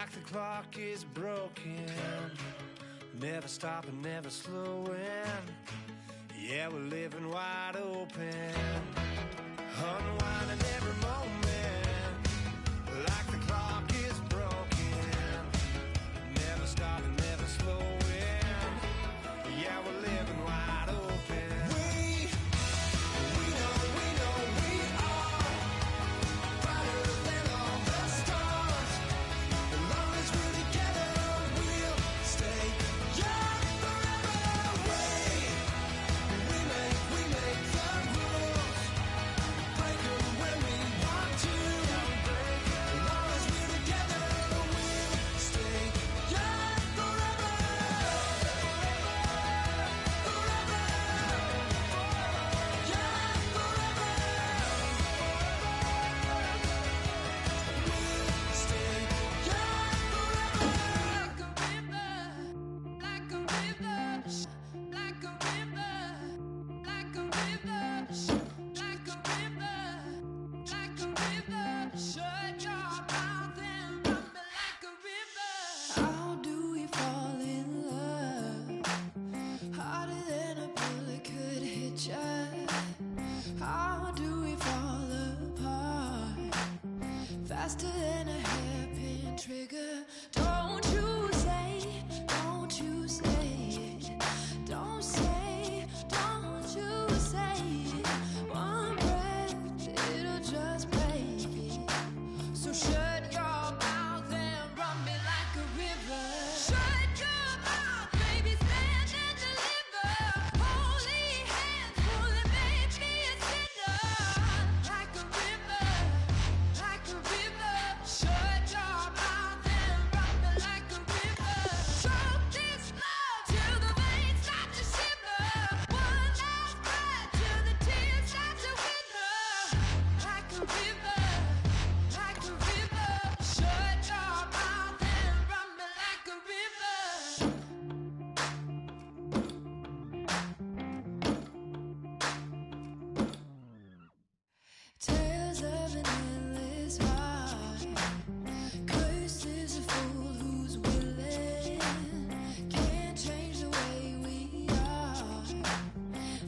like the clock is broken, never stopping, never slowing. Yeah, we're living wide open, unwinding every moment, like the clock is broken, never stopping, never slowing. Yeah, we're living wide open. We know we are brighter than all the stars. As long as we're together, we'll stay young forever. We make the rules, break them when we want to. As long as we're together, we'll stay young forever. Forever, young forever. We'll stay young forever. Like a river, like a river, like a river, like a river, like a river. Shut your mouth and run me like a river. How do we fall in love? Harder than a bullet could hit ya. How do we fall apart? Faster than a hairpin trigger. Don't you say it. Don't say, don't you say it. One breath, it'll just break it. So shut your mouth and run me like a river. Shut your mouth, baby, stand and deliver. Holy hands, pulling, make me a sinner. Like a river, like a river. Shut your mouth and run me like a river. Choke this love till the veins start to shiver. One last breath till the tears start to wither. Like a river, like a river. Shut your mouth and run me like a river. Tales of an endless heart. Cursed is a fool who's willing. Can't change the way we are.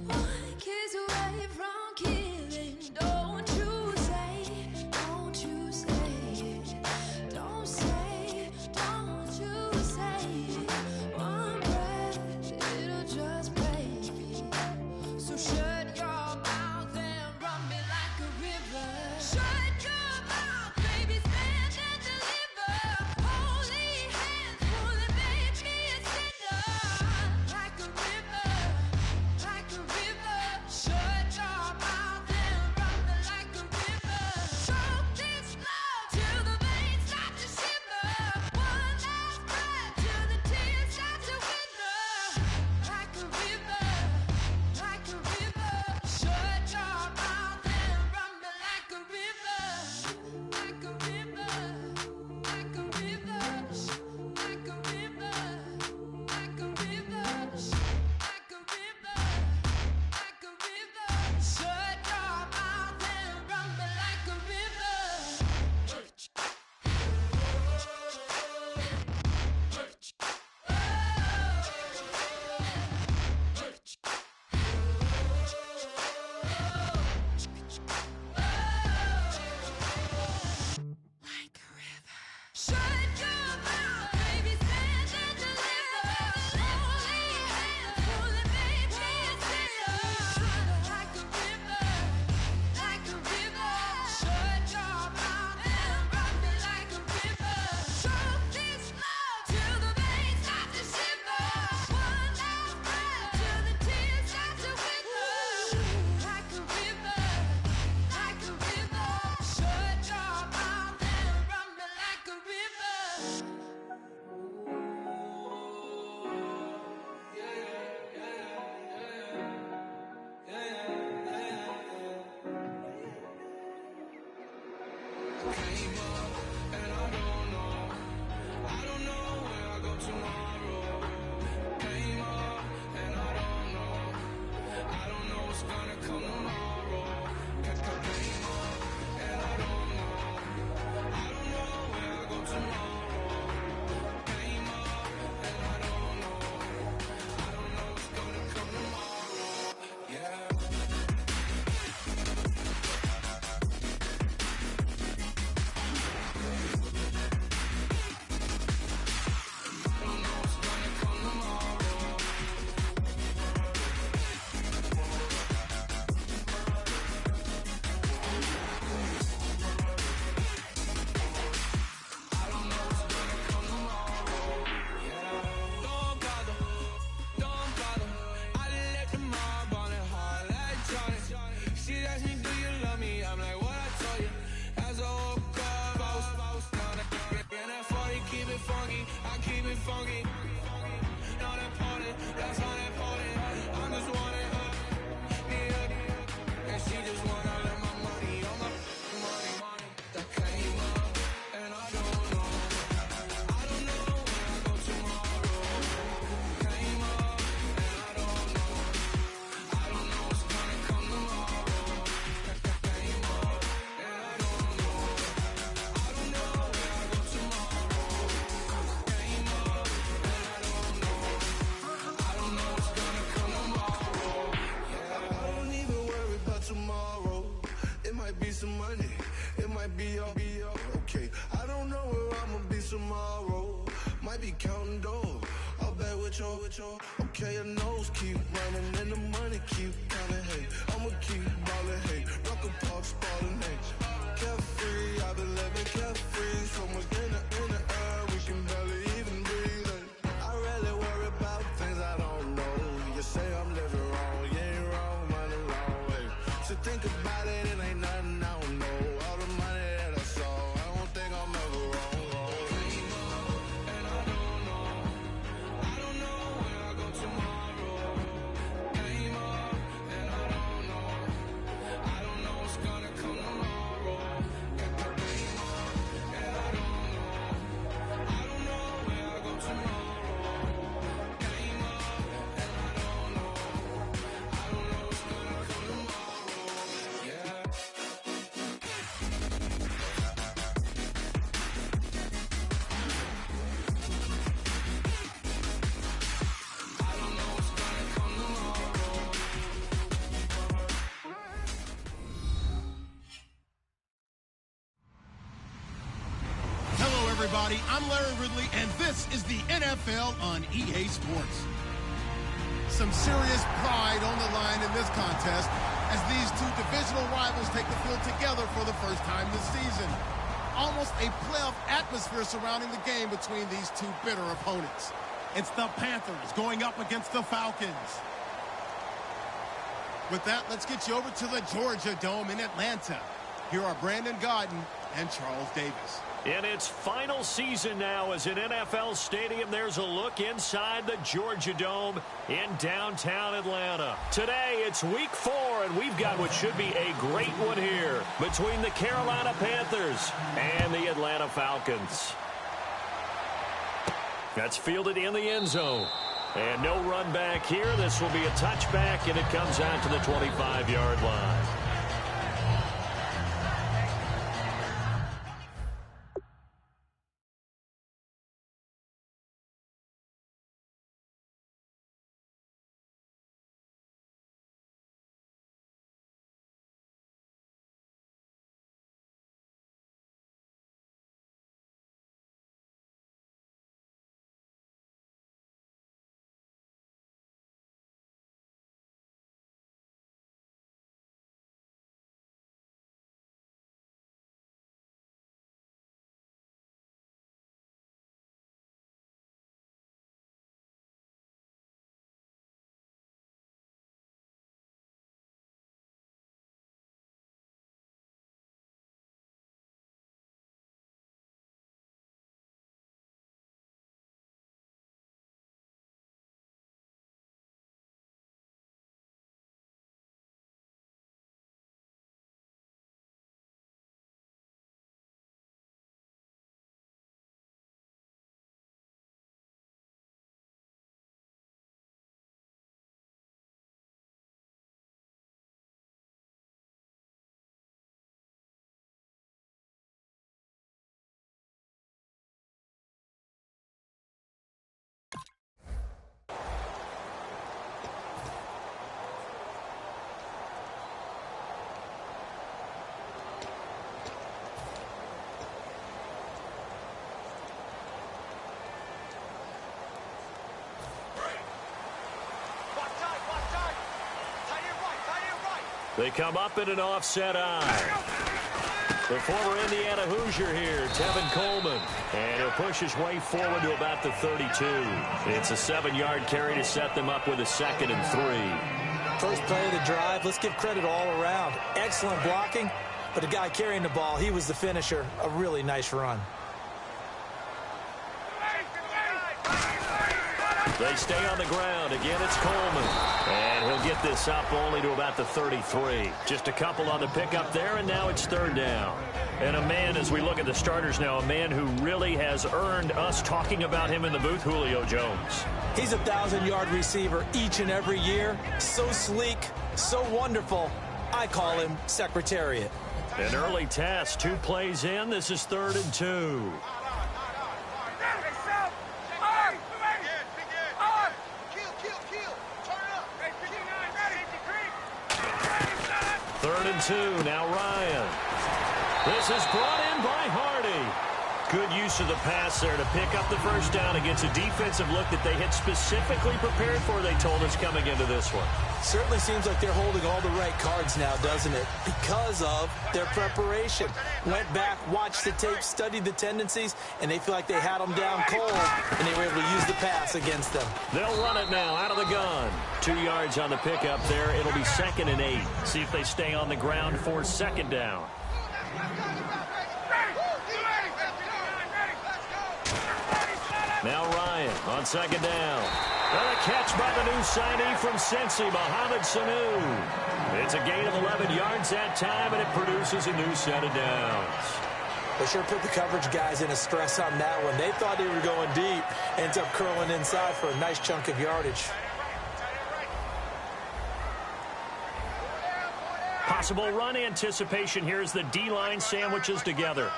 One kiss away from killing. Don't you say it. Don't you say it. Don't say it. Don't you say it. One breath, it'll just break it. So shut your mouth and run me like a river. Shut your mouth, baby, stand and deliver. Holy hands, pulling, make me a sinner. Like a river, like a river. Shut your mouth and run me like a river. Choke this love till the veins start to shiver. One last breath till the tears start to wither. Like a river, like a river. Shut your mouth and run me like a river. Like a river, like a river, like a river, like a river, like a river, like a river. Shut your mouth and run me like a river. Like a river. Shut your mouth, baby, stand and deliver. Holy hands, pulling, make me a sinner. Like a river, like a river. Shut your mouth and run me like a river. Choke this love till the veins start to shiver. One last breath till the tears start to wither. Like a river, like a river. Shut your mouth and run me like a river. Came up and I don't know where I go tomorrow. Came up and I don't know what's gonna come tomorrow. Came up and I don't know where I go tomorrow. funky. Not important, that's not important. I'm just wanting her, me up. And she just wanna let my money on my money. That came up, and I don't know where I go tomorrow. Came up, and I don't know what's gonna come tomorrow. Came up, and I don't know where I go tomorrow. Came up, and I don't know what's gonna come tomorrow. Yeah. I don't even worry about tomorrow. It might be some money, it might be all okay. I don't know where I'ma be tomorrow. Might be counting dough. I'll bet with your okay, your nose keep running and the money keep coming. Hey, I'ma keep ballin'. Hey, rock a park, spallin'. Hey, carefree, I've been living carefree. Somewhere in the air, we can barely even breathe. Hey, I rarely worry about things I don't know. You say I'm living wrong, you ain't wrong, money long. Hey, so think about it, it ain't nothing I don't know. All the money that I saw, I don't think I'm ever wrong. Came up, and I don't know where I go tomorrow. Came up, and I don't know what's gonna come tomorrow. Came up, and I don't know where I go tomorrow. Came up, and I don't know what's gonna come tomorrow. Yeah. Hello, everybody. I'm Larry Ridley, and this is the NFL on EA Sports. Some serious pride on the line in this contest as these two divisional rivals take the field together for the first time this season. Almost a playoff atmosphere surrounding the game between these two bitter opponents. It's the Panthers going up against the Falcons. With that, let's get you over to the Georgia Dome in Atlanta. Here are Brandon Gaudin and Charles Davis. In its final season now as an NFL stadium, there's a look inside the Georgia Dome in downtown Atlanta. Today, it's week 4, and we've got what should be a great one here between the Carolina Panthers and the Atlanta Falcons. That's fielded in the end zone. And no run back here. This will be a touchback, and it comes out to the 25-yard line. They come up in an offset eye. The former Indiana Hoosier here, Tevin Coleman. And he'll push his way forward to about the 32. It's a 7-yard carry to set them up with a 2nd and 3. First play of the drive, let's give credit all around. Excellent blocking, but the guy carrying the ball, he was the finisher. A really nice run. They stay on the ground. Again, it's Coleman. And he'll get this up only to about the 33. Just a couple on the pickup there, and now it's third down. And a man, as we look at the starters now, a man who really has earned us talking about him in the booth, Julio Jones. He's a 1,000-yard receiver each and every year. So sleek, so wonderful. I call him Secretariat. An early test, 2 plays in. This is 3rd and 2. Third and 2, now Ryan. This is brought in by Hardy. Good use of the pass there to pick up the first down against a defensive look that they had specifically prepared for, they told us, coming into this one. Certainly seems like they're holding all the right cards now, doesn't it? Because of their preparation. Went back, watched the tape, studied the tendencies, and they feel like they had them down cold, and they were able to use the pass against them. They'll run it now out of the gun. 2 yards on the pickup there. It'll be 2nd and 8. See if they stay on the ground for 2nd down. Now Ryan on 2nd down. And a catch by the new signee from Cincy, Mohamed Sanu. It's a gain of 11 yards that time, and it produces a new set of downs. They sure put the coverage guys in a stress on that one. They thought they were going deep. Ends up curling inside for a nice chunk of yardage. Possible run anticipation here as the D-line sandwiches together.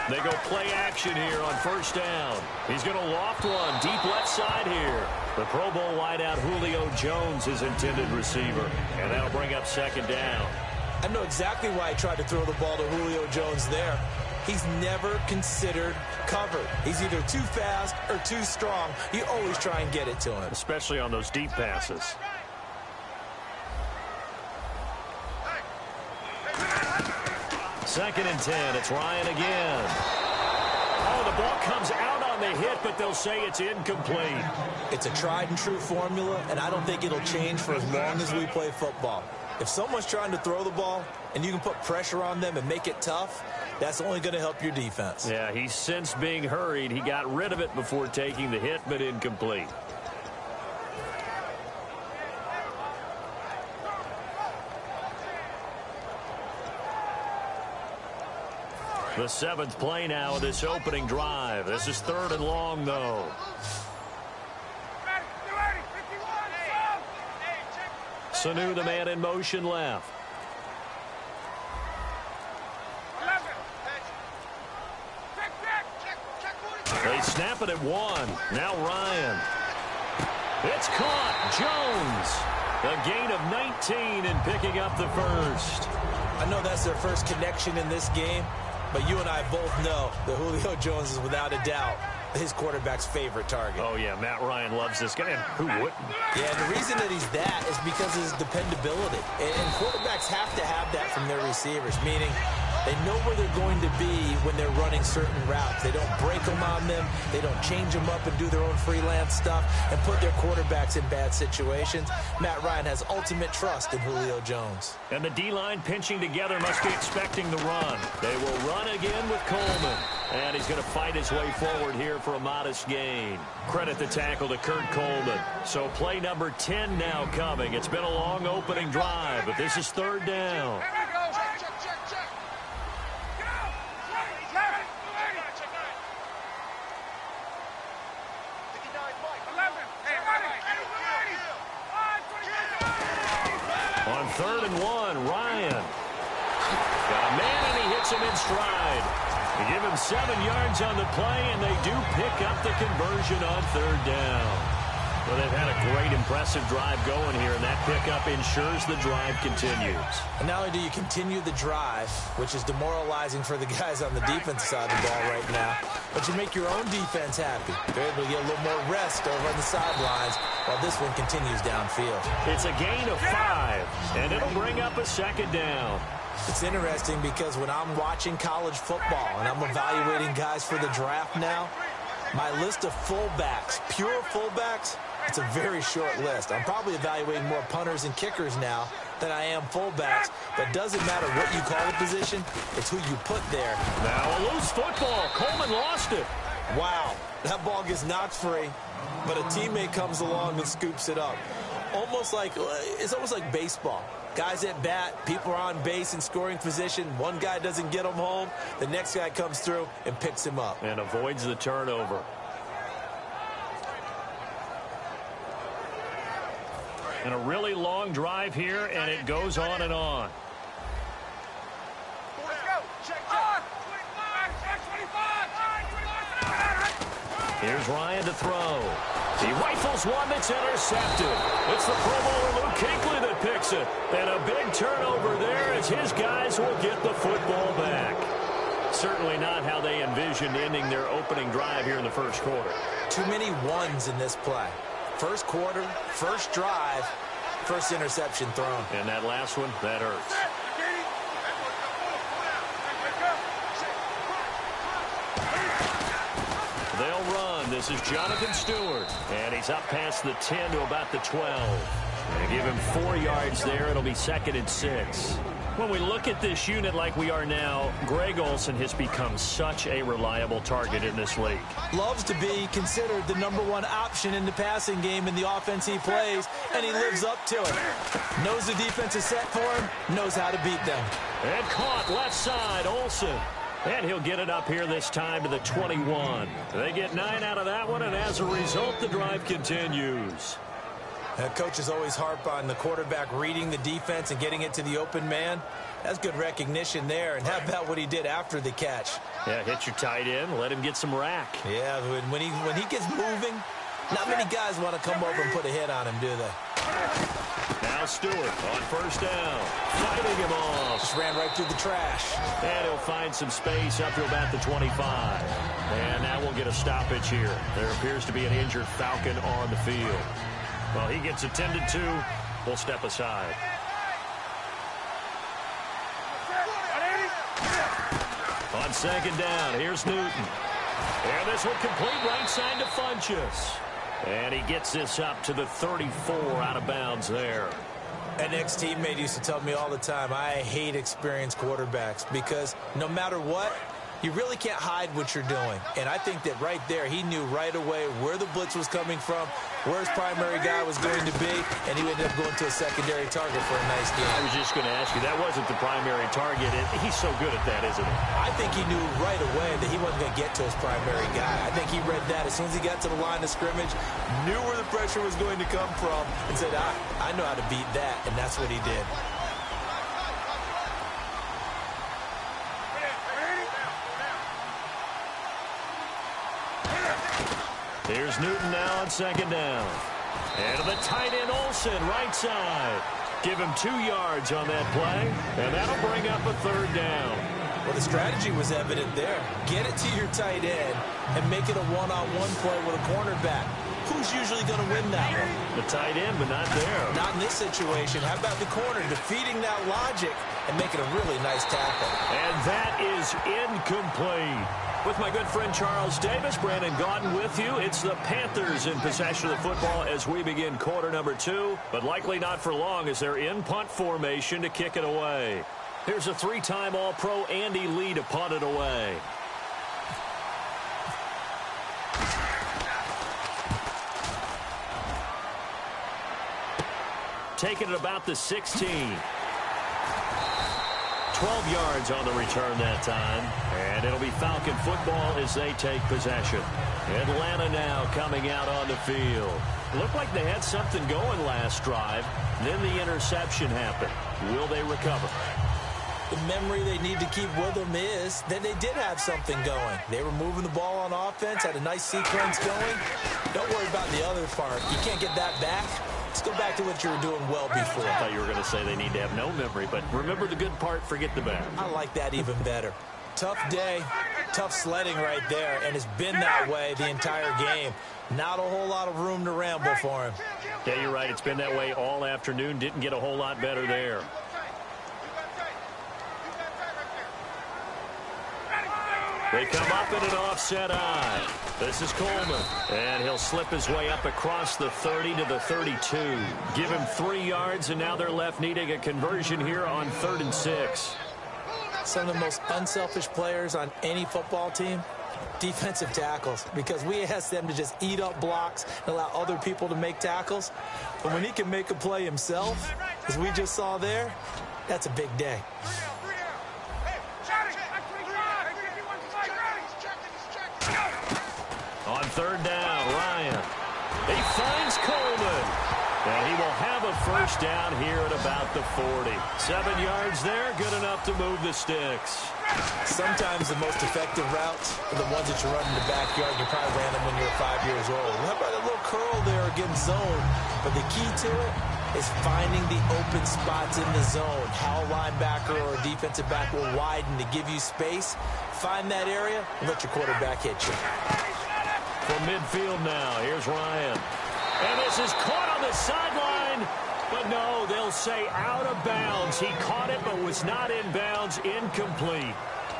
They go play action here on 1st down. He's going to loft one deep left side here. The Pro Bowl wideout Julio Jones is intended receiver. And that'll bring up 2nd down. I know exactly why he tried to throw the ball to Julio Jones there. He's never considered covered. He's either too fast or too strong. You always try and get it to him. Especially on those deep passes. Second and 10. It's Ryan again. Oh, the ball comes out on the hit, but they'll say it's incomplete. It's a tried and true formula, and I don't think it'll change for as long as we play football. If someone's trying to throw the ball and you can put pressure on them and make it tough, that's only going to help your defense. Yeah, he's since being hurried. He got rid of it before taking the hit, but incomplete. The 7th play now of this opening drive. This is 3rd and long, though. Sanu, the man in motion left. They snap it at 1. Now Ryan. It's caught. Jones. A gain of 19 and picking up the first. I know that's their first connection in this game, but you and I both know that Julio Jones is without a doubt his quarterback's favorite target. Oh, yeah, Matt Ryan loves this guy. And who wouldn't? Yeah, and the reason that he's that is because of his dependability. And quarterbacks have to have that from their receivers, meaning they know where they're going to be when they're running certain routes. They don't break them on them. They don't change them up and do their own freelance stuff and put their quarterbacks in bad situations. Matt Ryan has ultimate trust in Julio Jones. And the D-line pinching together must be expecting the run. They will run again with Coleman. And he's going to fight his way forward here for a modest gain. Credit the tackle to Kurt Coleman. So play number 10 now coming. It's been a long opening drive, but this is 3rd down. On 3rd and 1, Ryan. Got a man, and he hits him in stride. They give him 7 yards on the play, and they do pick up the conversion on 3rd down. Well, they've had a great, impressive drive going here, and that pickup ensures the drive continues. And not only do you continue the drive, which is demoralizing for the guys on the defense side of the ball right now, but you make your own defense happy. They're able to get a little more rest over on the sidelines while this one continues downfield. It's a gain of 5, and it'll bring up a 2nd down. It's interesting because when I'm watching college football and I'm evaluating guys for the draft now, my list of fullbacks, pure fullbacks, It's a very short list. I'm probably evaluating more punters and kickers now than I am fullbacks, but it doesn't matter what you call the position, it's who you put there. Now a loose football. Coleman lost it. Wow, that ball gets knocked free, but a teammate comes along and scoops it up. It's almost like baseball. Guys at bat, people are on base in scoring position. One guy doesn't get him home. The next guy comes through and picks him up. And avoids the turnover. And a really long drive here, and it goes on and on. Here's Ryan to throw. He rifles one that's intercepted. It's the Pro Bowler Luke Kuechly that picks it. And a big turnover there as his guys will get the football back. Certainly not how they envisioned ending their opening drive here in the first quarter. Too many ones in this play. First quarter, first drive, first interception thrown. And that last one, that hurts. They'll run. This is Jonathan Stewart. And he's up past the 10 to about the 12. And give him 4 yards there. It'll be 2nd and 6. When we look at this unit like we are now, Greg Olsen has become such a reliable target in this league. Loves to be considered the #1 option in the passing game in the offense he plays, and he lives up to it. Knows the defense is set for him, knows how to beat them. And caught left side, Olsen. And he'll get it up here this time to the 21. They get 9 out of that one, and as a result, the drive continues. Coaches always harp on the quarterback reading the defense and getting it to the open man. That's good recognition there. And how about what he did after the catch? Yeah, hit your tight end, let him get some rack. Yeah, when he gets moving, not many guys want to come over and put a hit on him, do they? Now Stewart on first down, fighting him off. Just ran right through the trash. And he'll find some space up to about the 25. And now we'll get a stoppage here. There appears to be an injured Falcon on the field. Well, he gets attended to. We'll step aside. On second down, here's Newton. And this will complete right side to Funchess. And he gets this up to the 34 out of bounds there. An ex-teammate used to tell me all the time, I hate experienced quarterbacks because no matter what, you really can't hide what you're doing. And I think that right there, he knew right away where the blitz was coming from, where his primary guy was going to be, and he ended up going to a secondary target for a nice game. I was just going to ask you, that wasn't the primary target. He's so good at that, isn't he? I think he knew right away that he wasn't going to get to his primary guy. I think he read that as soon as he got to the line of scrimmage, knew where the pressure was going to come from, and said, I know how to beat that, and that's what he did. Here's Newton now on second down. And to the tight end Olsen, right side. Give him 2 yards on that play, and that'll bring up a third down. Well, the strategy was evident there. Get it to your tight end and make it a one-on-one play with a cornerback. Who's usually going to win that one? The tight end, but not there. Not in this situation. How about the corner defeating that logic and making a really nice tackle? And that is incomplete. With my good friend Charles Davis, Brandon Gaudin with you. It's the Panthers in possession of the football as we begin quarter number 2, but likely not for long as they're in punt formation to kick it away. Here's a 3-time All-Pro Andy Lee to punt it away. Taking it about the 16. 12 yards on the return that time. And it'll be Falcon football as they take possession. Atlanta now coming out on the field. Looked like they had something going last drive. Then the interception happened. Will they recover? The memory they need to keep with them is that they did have something going. They were moving the ball on offense, had a nice sequence going. Don't worry about the other part. You can't get that back. Let's go back to what you were doing well before. I thought you were going to say they need to have no memory, but remember the good part, forget the bad. I like that even better. Tough day, tough sledding right there, and it's been that way the entire game. Not a whole lot of room to ramble for him. Yeah, you're right. It's been that way all afternoon. Didn't get a whole lot better there. They come up in an offset eye. This is Coleman. And he'll slip his way up across the 30 to the 32. Give him 3 yards, and now they're left needing a conversion here on 3rd and 6. Some of the most unselfish players on any football team, defensive tackles, because we ask them to just eat up blocks and allow other people to make tackles. But when he can make a play himself, as we just saw there, that's a big day. On 3rd down, Ryan. He finds Coleman. And he will have a first down here at about the 40. 7 yards there, good enough to move the sticks. Sometimes the most effective routes are the ones that you run in the backyard. You probably ran them when you were 5 years old. How about a little curl there against zone? But the key to it is finding the open spots in the zone. How a linebacker or a defensive back will widen to give you space. Find that area and let your quarterback hit you. From midfield now, here's Ryan. And this is caught on the sideline. But no, they'll say out of bounds. He caught it but was not in bounds. Incomplete.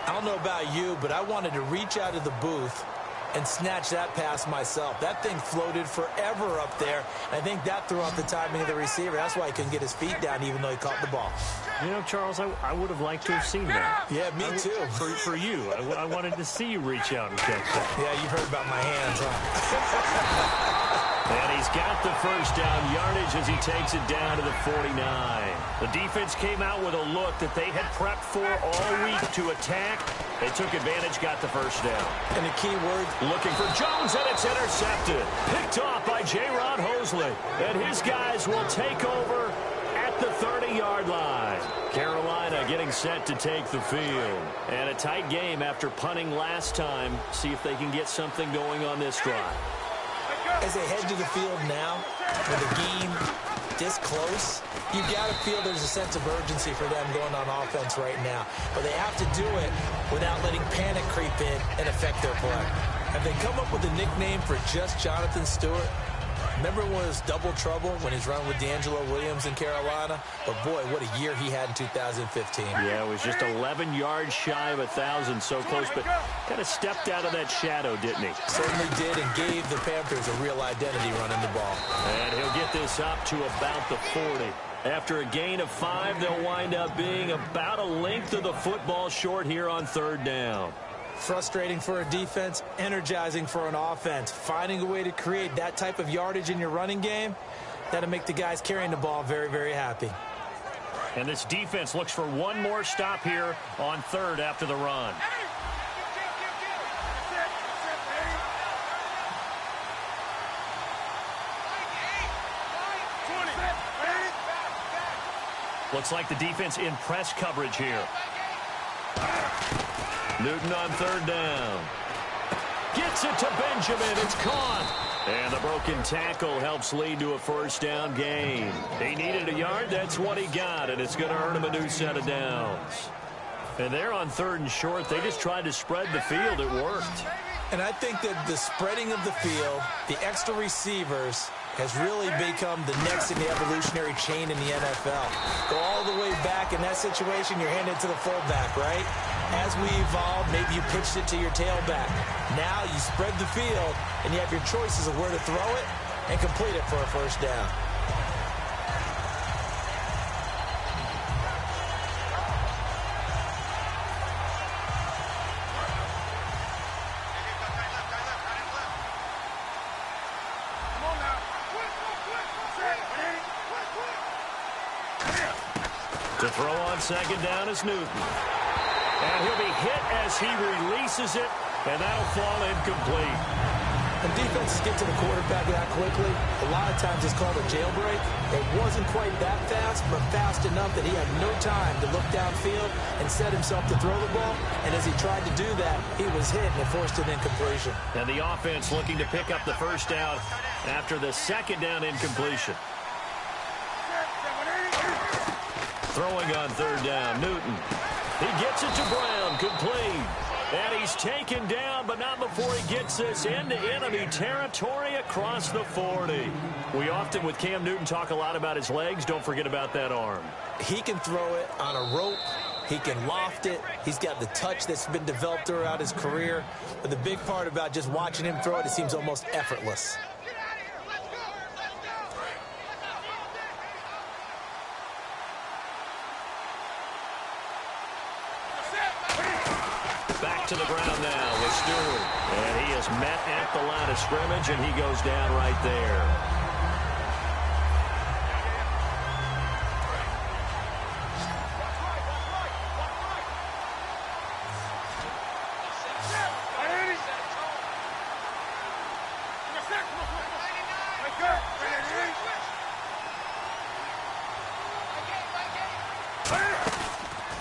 I don't know about you, but I wanted to reach out of the booth and snatch that pass myself. That thing floated forever up there. I think that threw off the timing of the receiver. That's why he couldn't get his feet down even though he caught the ball. You know, Charles, I would have liked to have seen that. Yeah, me too. For you. I wanted to see you reach out and catch that. Yeah, you heard about my hands, huh? And he's got the first down yardage as he takes it down to the 49. The defense came out with a look that they had prepped for all week to attack. They took advantage, got the first down. And the key word, looking for Jones, and it's intercepted. Picked off by J-Rod Hosley. And his guys will take over at the 30-yard line. Carolina getting set to take the field. And a tight game after punting last time. See if they can get something going on this drive. As they head to the field now, with the game this close, you've got to feel there's a sense of urgency for them going on offense right now. But they have to do it without letting panic creep in and affect their play. Have they come up with a nickname for just Jonathan Stewart? Remember when it was double trouble when he's running with D'Angelo Williams in Carolina? But, boy, what a year he had in 2015. Yeah, it was just 11 yards shy of 1,000, so close, but kind of stepped out of that shadow, didn't he? Certainly did, and gave the Panthers a real identity running the ball. And he'll get this up to about the 40. After a gain of 5, they'll wind up being about a length of the football short here on 3rd down. Frustrating for a defense, energizing for an offense. Finding a way to create that type of yardage in your running game, that'll make the guys carrying the ball very, very happy. And this defense looks for one more stop here on 3rd after the run. Looks like the defense in press coverage here. Newton on 3rd down. Gets it to Benjamin. It's caught. And the broken tackle helps lead to a first down gain. He needed a yard. That's what he got, and it's going to earn him a new set of downs. And they're on 3rd and short. They just tried to spread the field. It worked. And I think that the spreading of the field, the extra receivers, has really become the next in the evolutionary chain in the NFL. Go all the way back in that situation, you're handed to the fullback, right? As we evolve, maybe you pitched it to your tailback. Now you spread the field, and you have your choices of where to throw it and complete it for a first down. To throw on 2nd down is Newton. And he'll be hit as he releases it, and that'll fall incomplete. When defenses get to the quarterback that quickly, a lot of times it's called a jailbreak. It wasn't quite that fast, but fast enough that he had no time to look downfield and set himself to throw the ball. And as he tried to do that, he was hit and it forced an incompletion. And the offense looking to pick up the first down after the 2nd down incompletion. Throwing on 3rd down, Newton. He gets it to Brown, complete. And he's taken down, but not before he gets this into enemy territory across the 40. We often, with Cam Newton, talk a lot about his legs. Don't forget about that arm. He can throw it on a rope. He can loft it. He's got the touch that's been developed throughout his career. But the big part about just watching him throw it, it seems almost effortless. Back to the ground now with Stewart. And he is met at the line of scrimmage, and he goes down right there.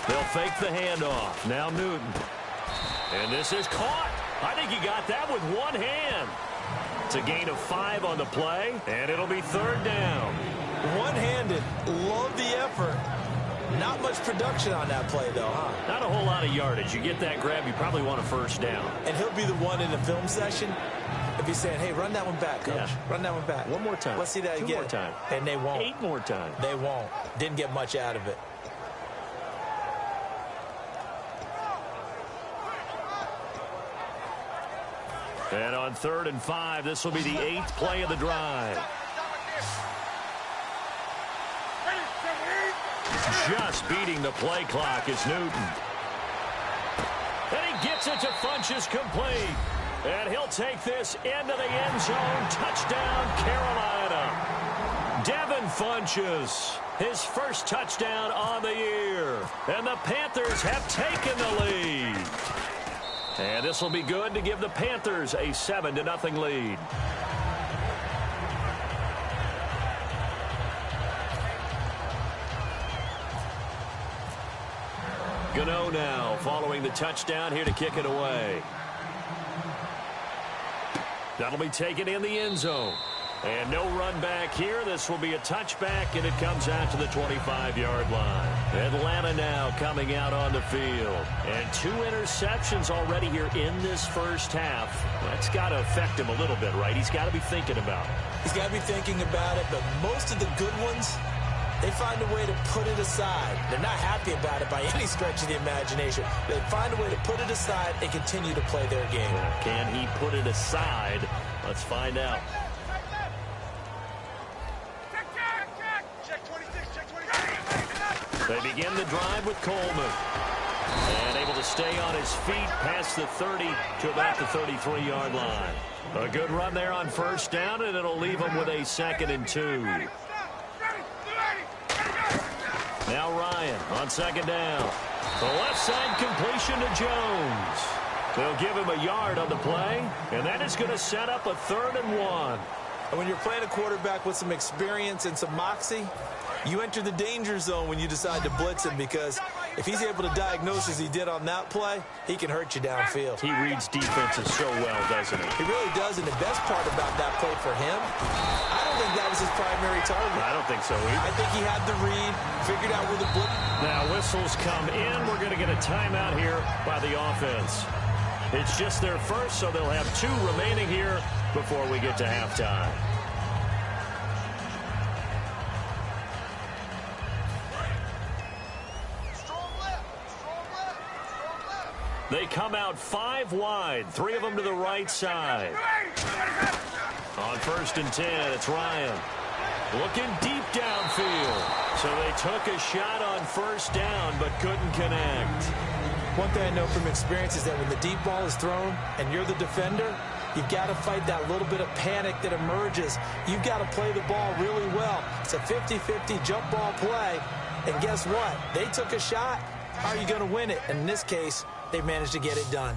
They'll fake the handoff. Now Newton. And this is caught. I think he got that with one hand. It's a gain of 5 on the play, and it'll be 3rd down. One-handed. Love the effort. Not much production on that play, though, huh? Not a whole lot of yardage. You get that grab, you probably want a 1st down. And he'll be the one in the film session if he's saying, hey, run that one back, Coach. Yeah. Run that one back. One more time. Let's see that 2 again. more time. And they won't. 8 more times. They won't. Didn't get much out of it. And on 3rd and 5, this will be the 8th play of the drive. Just beating the play clock is Newton. And he gets it to Funchess complete. And he'll take this into the end zone. Touchdown, Carolina. Devin Funchess, his first touchdown on the year. And the Panthers have taken the lead. And this will be good to give the Panthers a 7-0 lead. Gano now following the touchdown here to kick it away. That'll be taken in the end zone. And no run back here. This will be a touchback, and it comes out to the 25-yard line. Atlanta now coming out on the field. And 2 interceptions already here in this first half. That's got to affect him a little bit, right? He's got to be thinking about it. He's got to be thinking about it, but most of the good ones, they find a way to put it aside. They're not happy about it by any stretch of the imagination. They find a way to put it aside and continue to play their game. Can he put it aside? Let's find out. They begin the drive with Coleman. And able to stay on his feet past the 30 to about the 33-yard line. A good run there on 1st down, and it'll leave him with a 2nd and 2. Now Ryan on 2nd down. The left side completion to Jones. They'll give him a yard on the play, and that is going to set up a 3rd and 1. And when you're playing a quarterback with some experience and some moxie, you enter the danger zone when you decide to blitz him, because if he's able to diagnose as he did on that play, he can hurt you downfield. He reads defenses so well, doesn't he? He really does, and the best part about that play for him, I don't think that was his primary target. I don't think so either. I think he had the read, figured out where the blitz. Now whistles come in. We're going to get a timeout here by the offense. It's just their first, so they'll have 2 remaining here before we get to halftime. They come out 5 wide, 3 of them to the right side. On 1st and 10, it's Ryan. Looking deep downfield. So they took a shot on 1st down, but couldn't connect. One thing I know from experience is that when the deep ball is thrown and you're the defender, you've got to fight that little bit of panic that emerges. You've got to play the ball really well. It's a 50-50 jump ball play. And guess what? They took a shot. How are you going to win it? And in this case, they managed to get it done.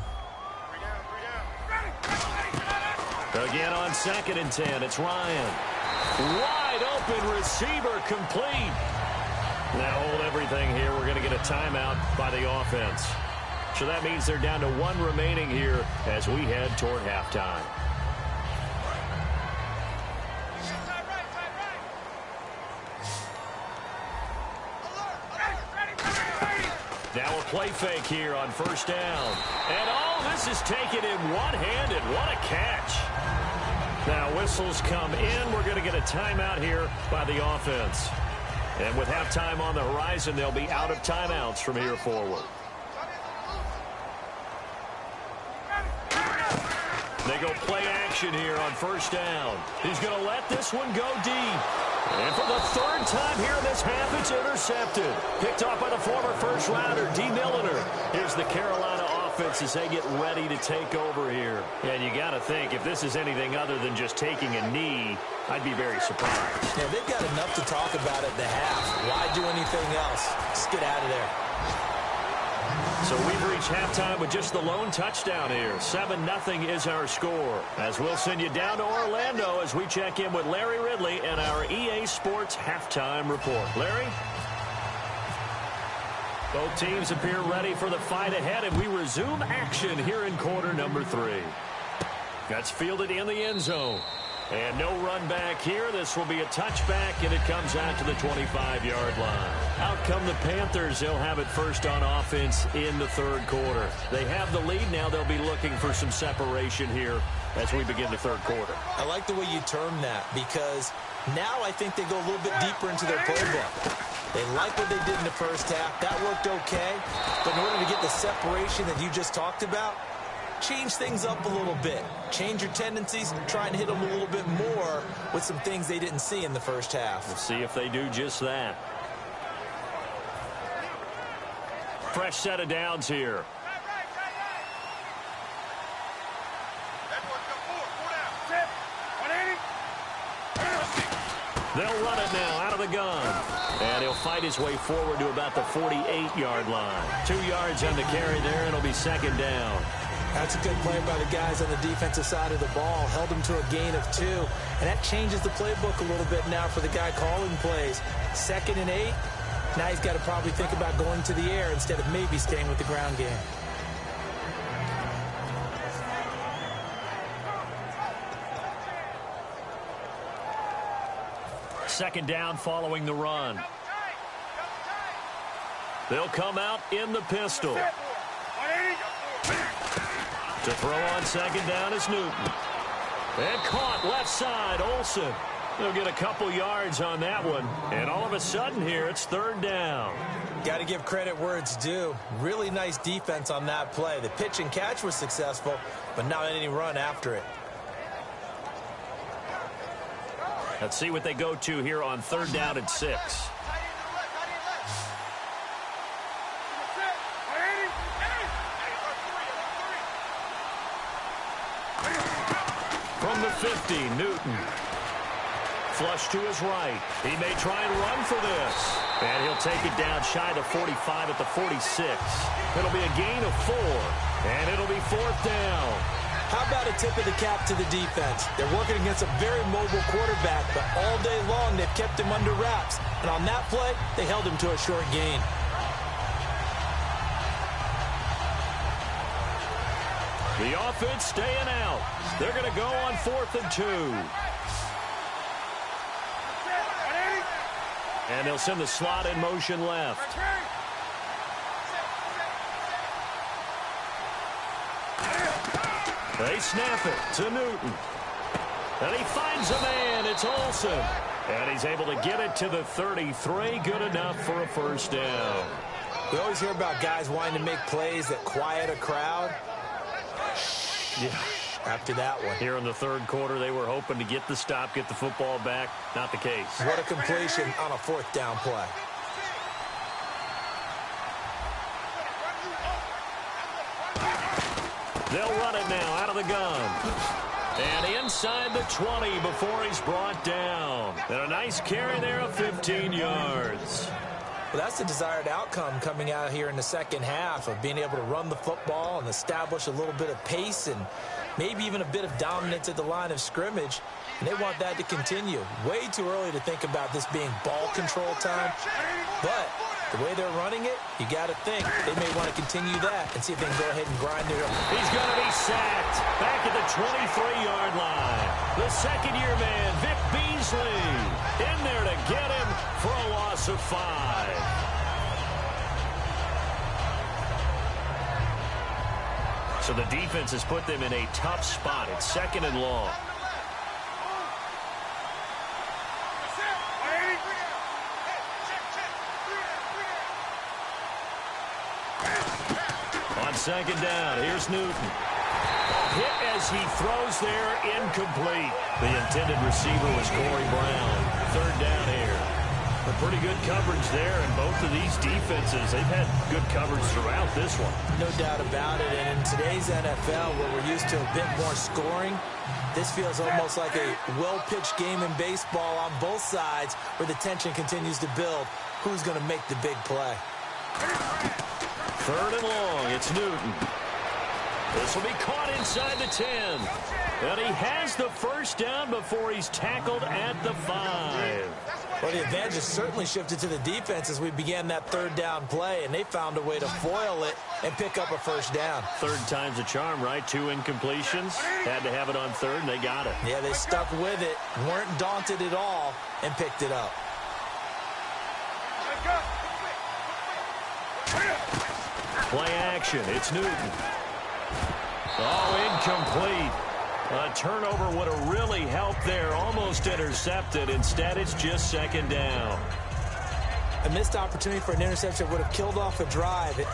Again on 2nd and 10, it's Ryan. Wide open receiver complete. Now hold everything here. We're going to get a timeout by the offense. So that means they're down to 1 remaining here as we head toward halftime. Now a play fake here on 1st down. And oh, this is taken in one-handed. What a catch. Now whistles come in. We're going to get a timeout here by the offense. And with halftime on the horizon, they'll be out of timeouts from here forward. They go play action here on first down. He's going to let this one go deep. And for the third time here in this half, it's intercepted. Picked off by the former first-rounder, DKilla2. Here's the Carolina offense as they get ready to take over here. And you got to think, if this is anything other than just taking a knee, I'd be very surprised. Yeah, they've got enough to talk about at the half. Why do anything else? Just get out of there. So we've reached halftime with just the lone touchdown here. 7-0 is our score. As we'll send you down to Orlando as we check in with Larry Ridley and our EA Sports halftime report. Larry? Both teams appear ready for the fight ahead, and we resume action here in quarter number 3. That's fielded in the end zone. And no run back here. This will be a touchback, and it comes out to the 25-yard line. Out come the Panthers. They'll have it first on offense in the third quarter. They have the lead. Now they'll be looking for some separation here as we begin the third quarter. I like the way you term that, because now I think they go a little bit deeper into their playbook. They like what they did in the first half. That worked okay. But in order to get the separation that you just talked about, change things up a little bit. Change your tendencies, try and hit them a little bit more with some things they didn't see in the first half. We'll see if they do just that. Fresh set of downs here. They'll run it now out of the gun. And he'll fight his way forward to about the 48-yard line. 2 yards on the carry there, and it'll be second down. That's a good play by the guys on the defensive side of the ball. Held them to a gain of 2. And that changes the playbook a little bit now for the guy calling plays. 2nd and 8. Now he's got to probably think about going to the air instead of maybe staying with the ground game. Second down following the run. They'll come out in the pistol. To throw on second down is Newton. And caught left side, Olsen. They'll get a couple yards on that one. And all of a sudden here, it's third down. Got to give credit where it's due. Really nice defense on that play. The pitch and catch was successful, but not any run after it. Let's see what they go to here on third down and 6. From the 50, Newton. Flush to his right. He may try and run for this. And he'll take it down shy of 45 at the 46. It'll be a gain of 4. And it'll be fourth down. How about a tip of the cap to the defense? They're working against a very mobile quarterback, but all day long they've kept him under wraps. And on that play, they held him to a short gain. The offense staying out. They're going to go on 4th and 2. And they'll send the slot in motion left. They snap it to Newton. And he finds a man. It's Olsen. And he's able to get it to the 33. Good enough for a first down. We always hear about guys wanting to make plays that quiet a crowd. Yeah. After that one. Here in the third quarter, they were hoping to get the stop, get the football back. Not the case. What a completion on a 4th down play. They'll run it now out of the gun. And inside the 20 before he's brought down. And a nice carry there of 15 yards. Well, that's the desired outcome coming out here in the second half of being able to run the football and establish a little bit of pace and maybe even a bit of dominance at the line of scrimmage. And they want that to continue. Way too early to think about this being ball control time. But the way they're running it, you got to think they may want to continue that and see if they can go ahead and grind it up. He's going to be sacked back at the 23-yard line. The second-year man, Vic Beasley, in there to get him for a loss of 5. So the defense has put them in a tough spot. It's 2nd and long. second down. Here's Newton. Hit as he throws there, incomplete. The intended receiver was Corey Brown. Third down here. A pretty good coverage there, and both of these defenses, they've had good coverage throughout this one. No doubt about it, and in today's NFL, where we're used to a bit more scoring, this feels almost like a well-pitched game in baseball on both sides where the tension continues to build. Who's going to make the big play? Third and long, it's Newton. This will be caught inside the 10. And he has the first down before he's tackled at the 5. Well, the advantage has certainly shifted to the defense as we began that third down play, and they found a way to foil it and pick up a first down. Third time's a charm, right? 2 incompletions. Had to have it on third, and they got it. Yeah, they stuck with it, weren't daunted at all, and picked it up. Play action. It's Newton. Oh, incomplete. A turnover would have really helped there. Almost intercepted. Instead, it's just second down. A missed opportunity for an interception would have killed off a drive.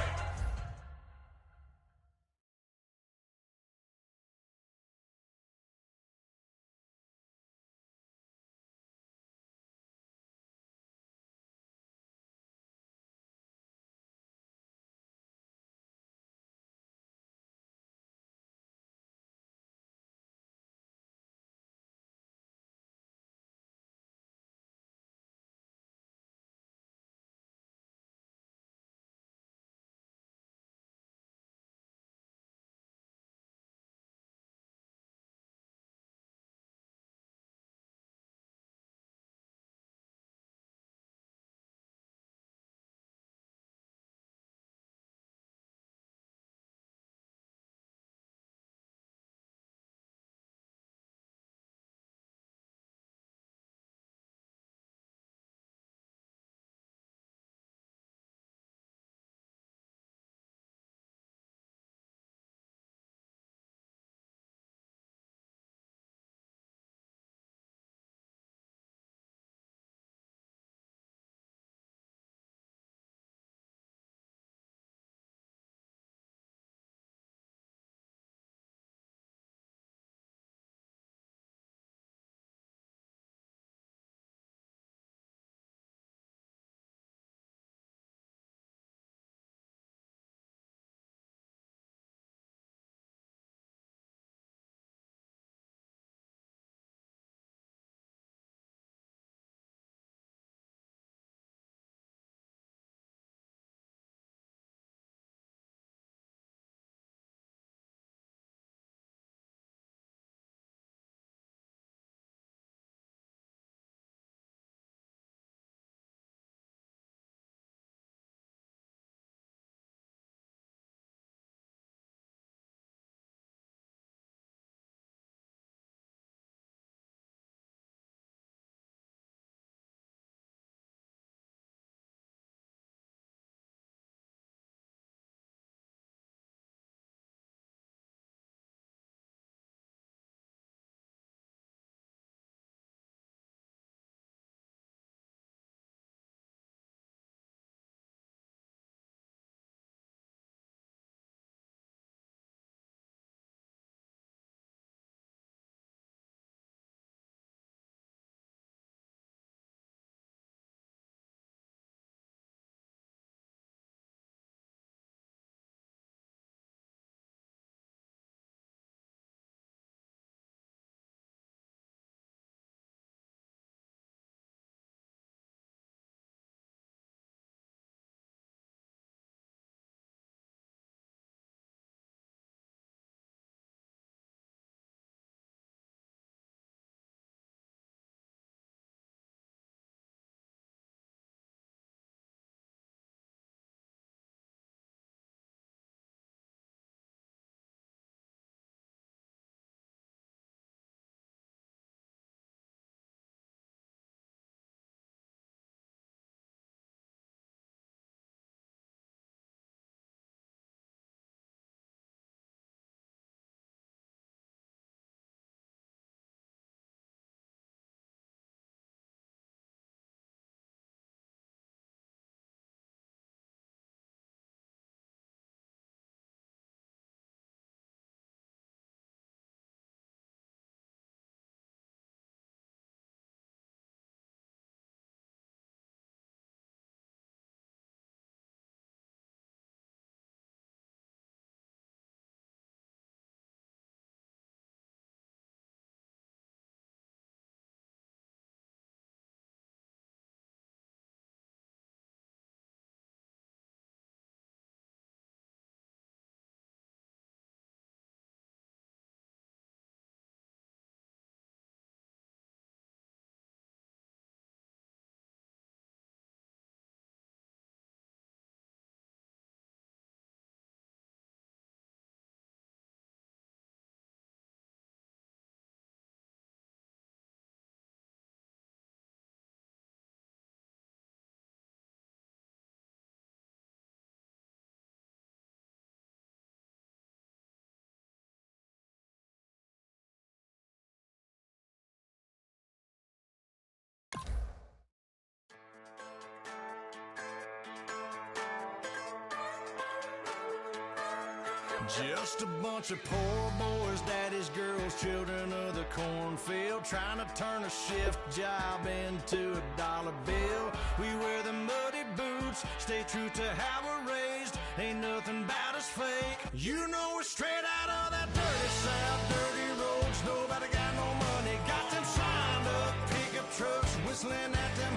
Just a bunch of poor boys, daddies, girls, children of the cornfield, trying to turn a shift job into a dollar bill. We wear the muddy boots, stay true to how we're raised. Ain't nothing about us fake. You know we're straight out of that dirty South, dirty roads. Nobody got no money, got them signed up pickup trucks, whistling at them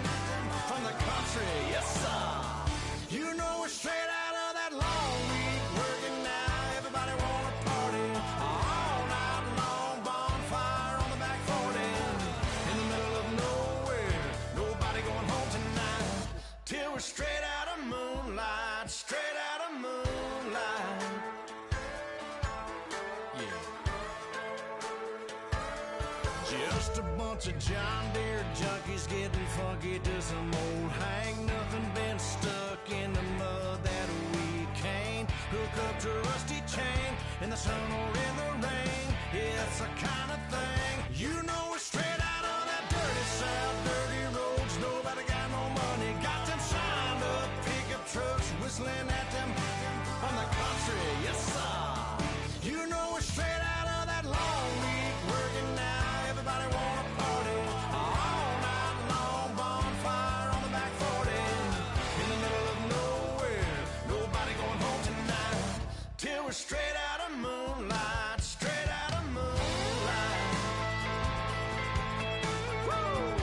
from the country. Yes, sir. You know we're straight out of that long week working now. Everybody wanna party all night long, bonfire on the back 40 in the middle of nowhere. Nobody going home tonight till we're straight out of moonlight, straight out of moonlight. Yeah. Just a bunch of John Deere junkies getting funky to some old hang. Nothing been stuck in the mud that we can't hook up to a rusty chain in the sun or in the rain. Yeah, it's the kind of thing. You know we're straight out of that dirty South, dirty roads. Nobody got no money, got them signed up pickup trucks, whistling at them from the country. Yes, sir. You know we're straight out of that long week working now. Everybody wanna party all night long, bonfire on the back 40 in the middle of nowhere. Nobody going home tonight till we're straight out of moonlight, straight out of moonlight. Woo!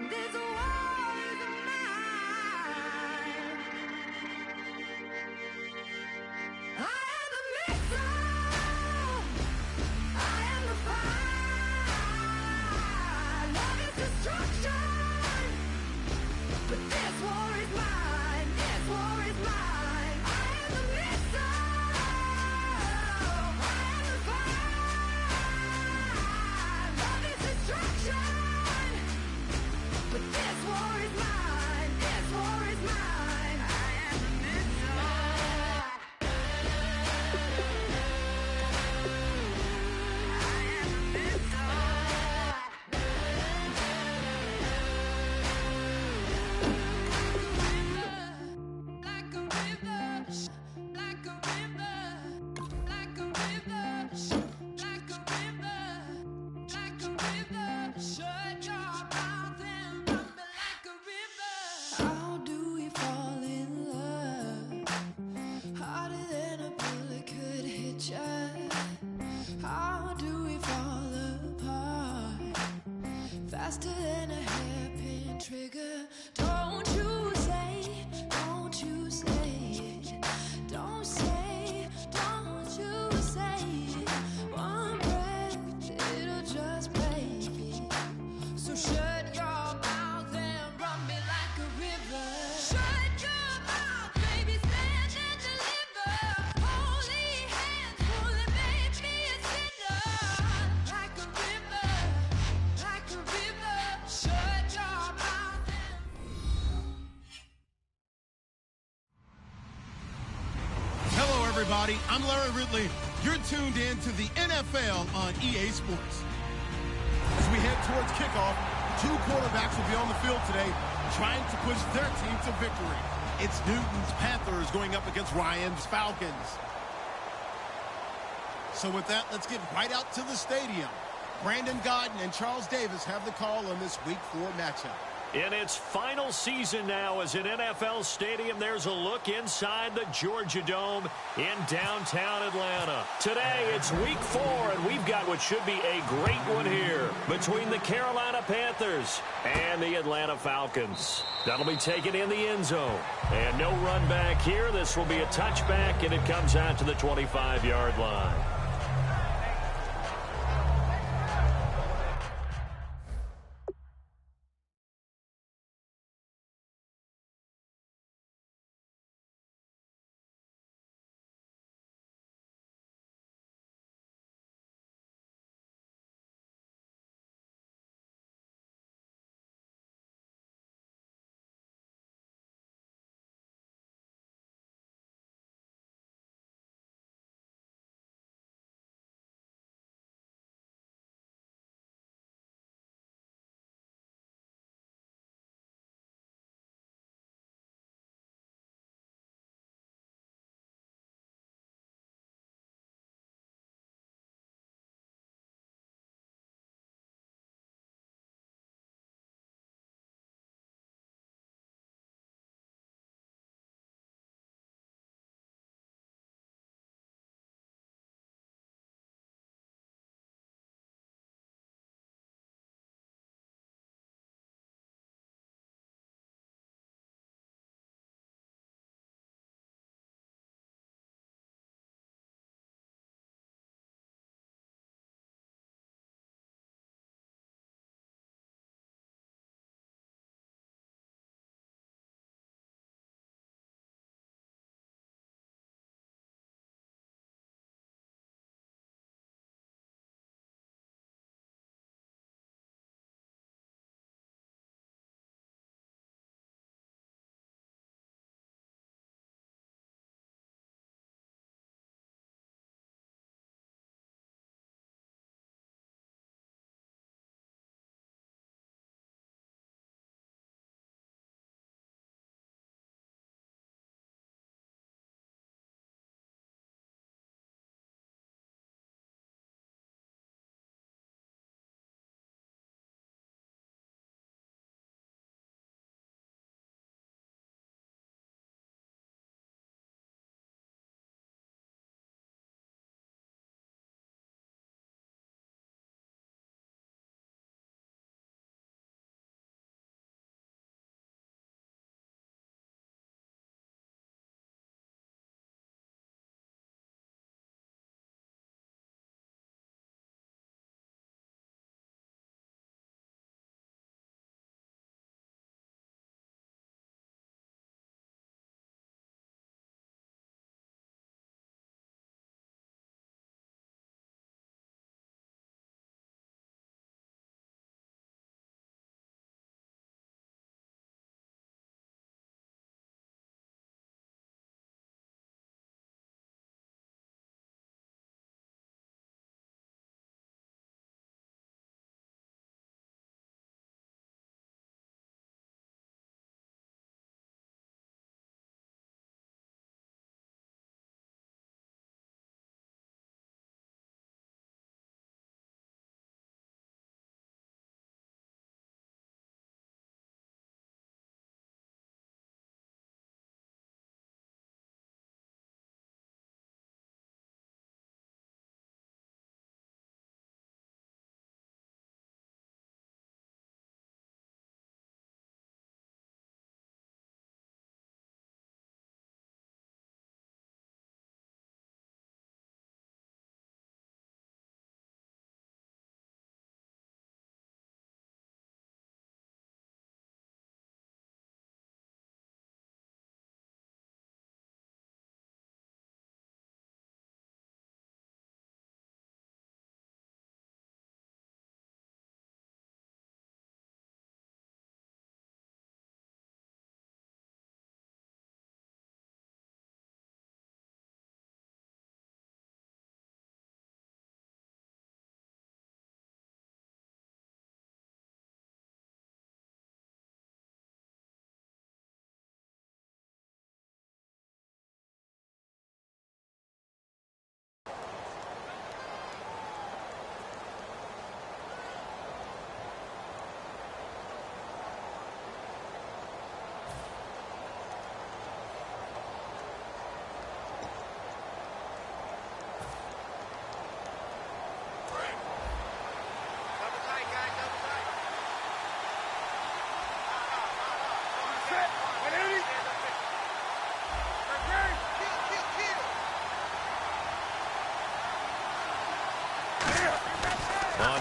This war is mine. I am the missile. I am the fire. Love is destruction. But this war is mine. This war is mine. I am the missile. I am the fire. Love is destruction. But this war is mine. This war is mine. I am the missile. I am the missile. Like a river, like a river, like a river, like a river, like a river. Shut your mouth and run me like a river. How do we fall in love? Harder than a bullet could hit ya. How do we fall apart? Faster than a hairpin trigger. Don't you say, don't you say it. Don't say, don't you say it. One breath, it'll just break it. So shut your mouth and run me like a river. Shut your mouth, baby, stand and deliver. Holy hands, holy, make me a sinner. Like a river, like a river. Shut your mouth and Hello, everybody. I'm Larry Ridley. You're tuned in to the NFL on EA Sports. As we head towards kickoff, two quarterbacks will be on the field today trying to push their team to victory. It's Newton's Panthers going up against Ryan's Falcons. So with that, let's get right out to the stadium. Brandon Godden and Charles Davis have the call on this Week 4 matchup. In its final season now as an NFL stadium, there's a look inside the Georgia Dome in downtown Atlanta. Today, it's Week 4, and we've got what should be a great one here between the Carolina Panthers and the Atlanta Falcons. That'll be taken in the end zone. And no run back here. This will be a touchback, and it comes out to the 25-yard line.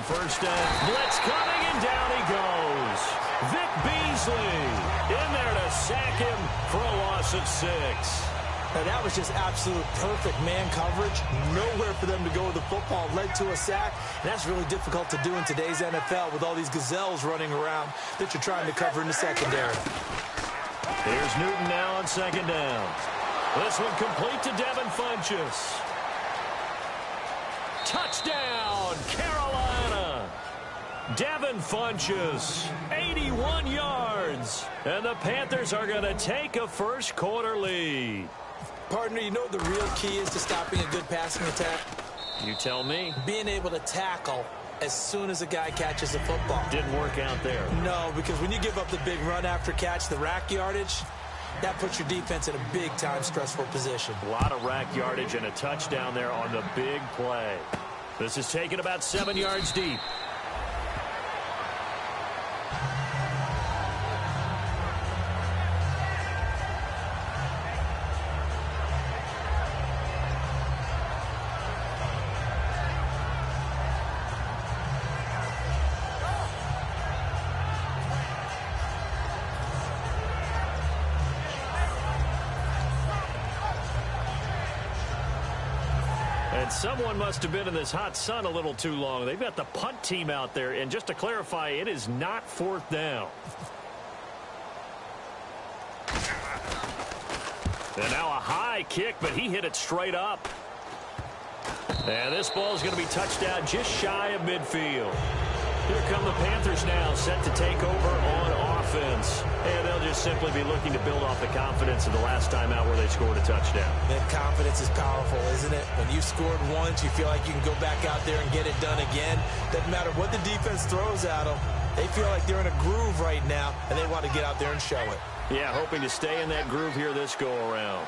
first down. Blitz coming, and down he goes. Vic Beasley in there to sack him for a loss of 6. Now, that was just absolute perfect man coverage. Nowhere for them to go with the football. Led to a sack. And that's really difficult to do in today's NFL with all these gazelles running around that you're trying to cover in the secondary. Here's Newton now on second down. This one complete to Devin Funchess. Touchdown, Carolina. Devin Funchess, 81 yards. And the Panthers are going to take a first quarter lead. Partner, you know what the real key is to stopping a good passing attack? You tell me. Being able to tackle as soon as a guy catches the football. Didn't work out there. No, because when you give up the big run after catch, the rack yardage, that puts your defense in a big-time stressful position. A lot of rack yardage and a touchdown there on the big play. This is taken about 7 yards deep. And someone must have been in this hot sun a little too long. They've got the punt team out there. And just to clarify, it is not 4th down. And now a high kick, but he hit it straight up. And this ball is going to be touched out just shy of midfield. Here come the Panthers now, set to take over on offense. And they'll just simply be looking to build off the confidence of the last time out where they scored a touchdown. That confidence is powerful, isn't it? When you scored once, you feel like you can go back out there and get it done again. Doesn't matter what the defense throws at them. They feel like they're in a groove right now, and they want to get out there and show it. Yeah, hoping to stay in that groove here this go-around.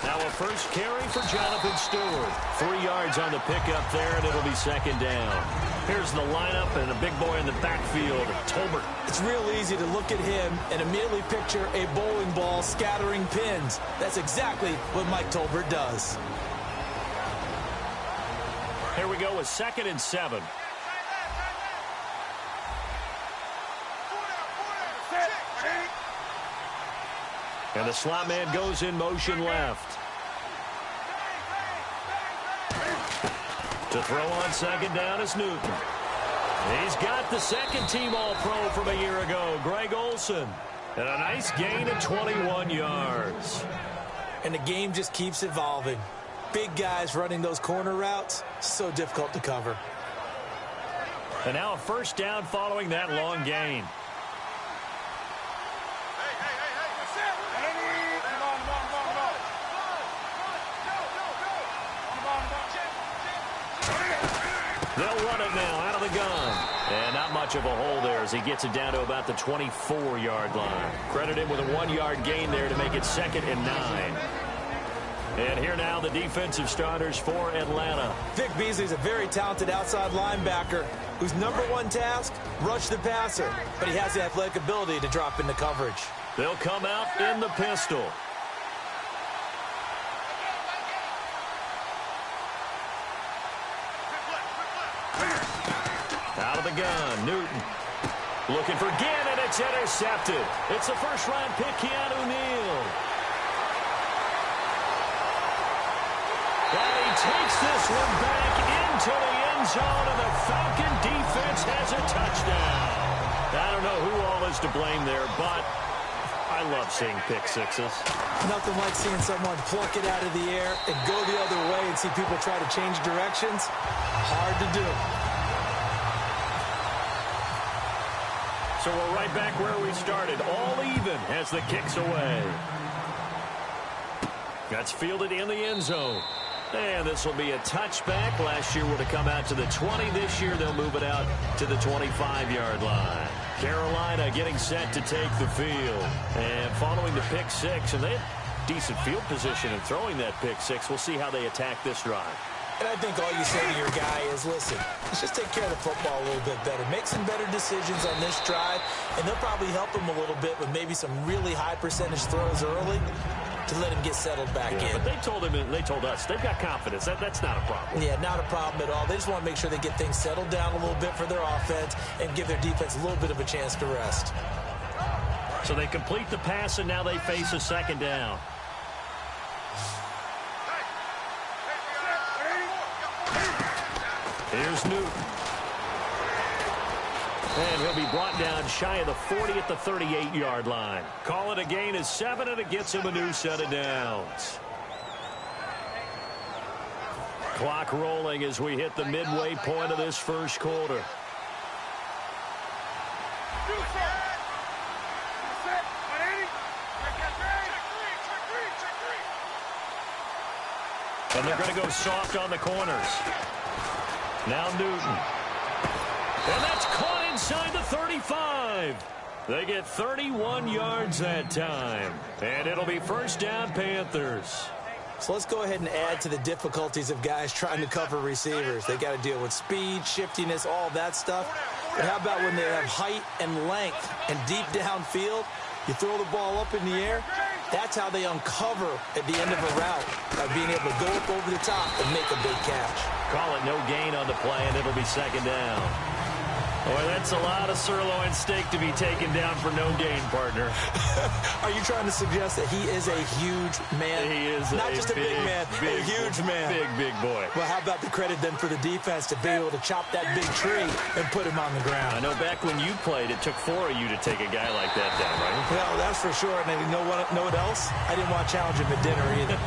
Now a first carry for Jonathan Stewart. 3 yards on the pickup there, and it'll be second down. Here's the lineup and a big boy in the backfield, Tolbert. It's real easy to look at him and immediately picture a bowling ball scattering pins. That's exactly what Mike Tolbert does. Here we go with 2nd and 7. And the slot man goes in motion left. To throw on second down is Newton. He's got the second-team All-Pro from a year ago, Greg Olsen. And a nice gain of 21 yards. And the game just keeps evolving. Big guys running those corner routes, so difficult to cover. And now a first down following that long gain. They'll run it now out of the gun. And not much of a hole there as he gets it down to about the 24-yard line. Credit him with a 1-yard gain there to make it 2nd and 9. And here now the defensive starters for Atlanta. Vic Beasley's a very talented outside linebacker whose #1 task, rush the passer. But he has the athletic ability to drop into coverage. They'll come out in the pistol. Out of the gun, Newton. Looking for Ginn, and it's intercepted. It's a first-round pick, Keanu Neal. And he takes this one back into the end zone, and the Falcon defense has a touchdown. I don't know who all is to blame there, but I love seeing pick sixes. Nothing like seeing someone pluck it out of the air and go the other way and see people try to change directions. Hard to do. So we're right back where we started, all even as the kick's away. That's fielded in the end zone. And this will be a touchback. Last year would have come out to the 20. This year they'll move it out to the 25-yard line. Carolina getting set to take the field. And following the pick six, and they had decent field position in throwing that pick six. We'll see how they attack this drive. And I think all you say to your guy is, listen, let's just take care of the football a little bit better. Make some better decisions on this drive, and they'll probably help him a little bit with maybe some really high percentage throws early to let him get settled back in. But they told us they've got confidence. That's not a problem. Yeah, not a problem at all. They just want to make sure they get things settled down a little bit for their offense and give their defense a little bit of a chance to rest. So they complete the pass, and now they face a second down. Here's Newton. And he'll be brought down shy of the 40 at the 38-yard line. Call it a gain of 7, and it gets him a new set of downs. Clock rolling as we hit the midway point of this first quarter. And they're going to go soft on the corners. Now Newton. And that's caught inside the 35. They get 31 yards that time. And it'll be first down, Panthers. So let's go ahead and add to the difficulties of guys trying to cover receivers. They got to deal with speed, shiftiness, all that stuff. But how about when they have height and length and deep downfield? You throw the ball up in the air. That's how they uncover at the end of a route, by being able to go up over the top and make a big catch. Call it no gain on the play, and it'll be second down. Boy, that's a lot of sirloin steak to be taken down for no gain, partner. Are you trying to suggest that he is a huge man? He is not just a big man, a huge man. Big boy. Well, how about the credit then for the defense to be able to chop that big tree and put him on the ground? I know back when you played, it took 4 of you to take a guy like that down, right? Well, that's for sure. And you know what else? I didn't want to challenge him at dinner either.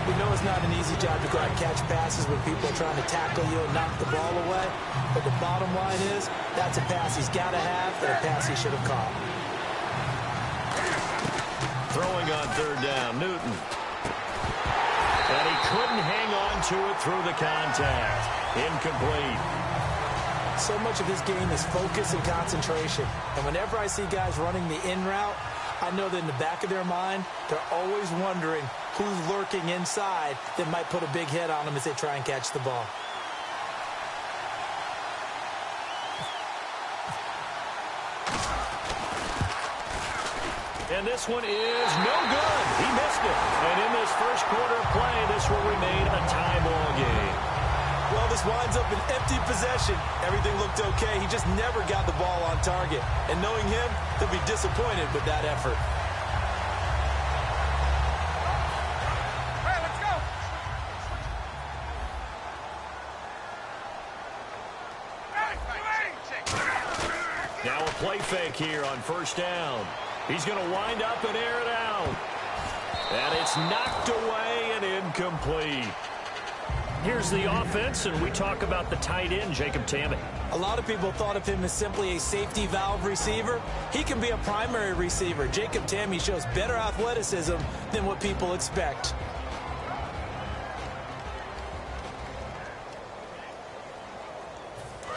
We know it's not an easy job to go out and catch passes when people are trying to tackle you and knock the ball away. But the bottom line is, that's a pass he's got to have and a pass he should have caught. Throwing on third down, Newton. And he couldn't hang on to it through the contact. Incomplete. So much of his game is focus and concentration. And whenever I see guys running the in route, I know that in the back of their mind, they're always wondering who's lurking inside that might put a big hit on them as they try and catch the ball. And this one is no good. He missed it. And in this first quarter of play, this will remain a tie ball game. Well, this winds up an empty possession. Everything looked okay. He just never got the ball on target. And knowing him, he'll be disappointed with that effort. Hey, let's go. Now a play fake here on first down. He's going to wind up and air it out. And it's knocked away and incomplete. Here's the offense, and we talk about the tight end, Jacob Tamme. A lot of people thought of him as simply a safety valve receiver. He can be a primary receiver. Jacob Tamme shows better athleticism than what people expect.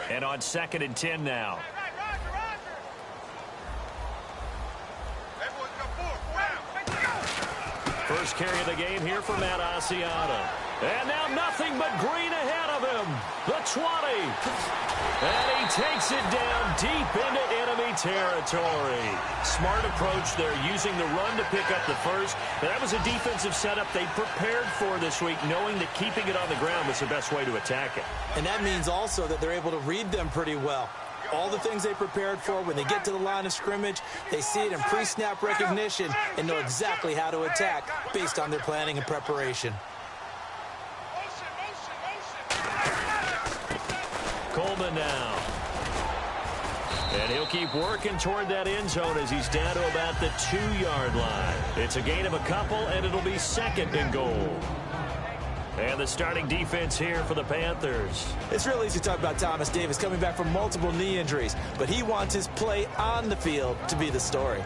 And on 2nd and 10 now. First carry of the game here for Matt Asiata. And now nothing but green ahead of him. The 20. And he takes it down deep into enemy territory. Smart approach there, using the run to pick up the first. That was a defensive setup they prepared for this week, knowing that keeping it on the ground was the best way to attack it. And that means also that they're able to read them pretty well. All the things they prepared for, when they get to the line of scrimmage, they see it in pre-snap recognition and know exactly how to attack based on their planning and preparation. Coleman now. And he'll keep working toward that end zone as he's down to about the 2-yard line. It's a gain of a couple, and it'll be 2nd and goal. And the starting defense here for the Panthers. It's real easy to talk about Thomas Davis coming back from multiple knee injuries, but he wants his play on the field to be the story.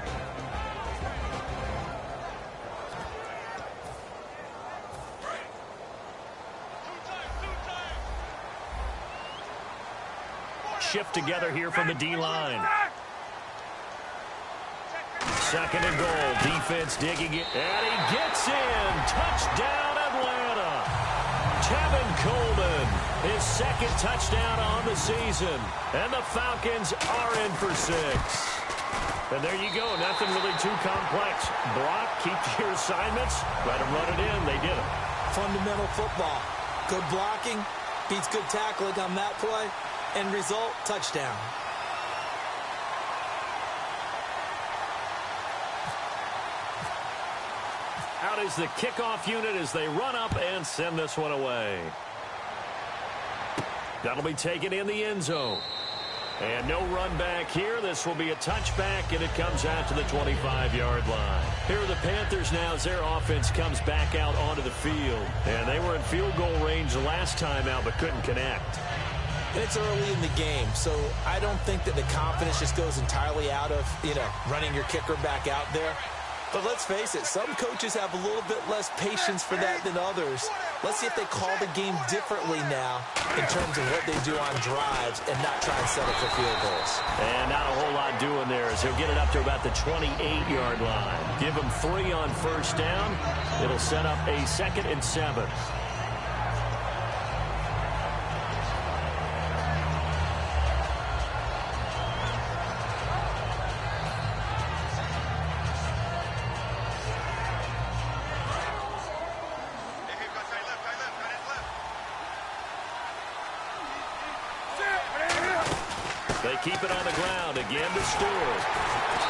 Shift together here from the D-line. 2nd and goal. Defense digging it. And he gets in. Touchdown, Atlanta. Tevin Coleman, his 2nd touchdown on the season. And the Falcons are in for 6. And there you go. Nothing really too complex. Block, keep to your assignments, let them run it in. They did it. Fundamental football. Good blocking beats good tackling on that play. End result, touchdown. Out is the kickoff unit as they run up and send this one away. That'll be taken in the end zone. And no run back here. This will be a touchback, and it comes out to the 25-yard line. Here are the Panthers now as their offense comes back out onto the field. And they were in field goal range the last time out but couldn't connect. And it's early in the game, so I don't think that the confidence just goes entirely out of, running your kicker back out there. But let's face it, some coaches have a little bit less patience for that than others. Let's see if they call the game differently now in terms of what they do on drives and not try and settle for field goals. And not a whole lot doing there as he'll get it up to about the 28-yard line. Give him 3 on first down. It'll set up a 2nd and 7. They keep it on the ground again to Stewart.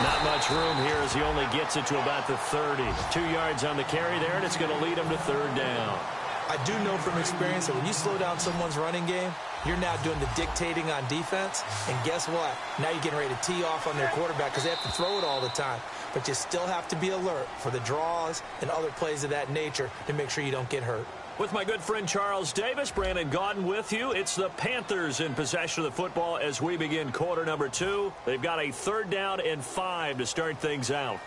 Not much room here as he only gets it to about the 30. 2 yards on the carry there, and it's going to lead him to 3rd down. I do know from experience that when you slow down someone's running game, you're now doing the dictating on defense. And guess what? Now you're getting ready to tee off on their quarterback because they have to throw it all the time. But you still have to be alert for the draws and other plays of that nature to make sure you don't get hurt. With my good friend Charles Davis, Brandon Gaudin with you. It's the Panthers in possession of the football as we begin quarter number 2. They've got a 3rd down and 5 to start things out.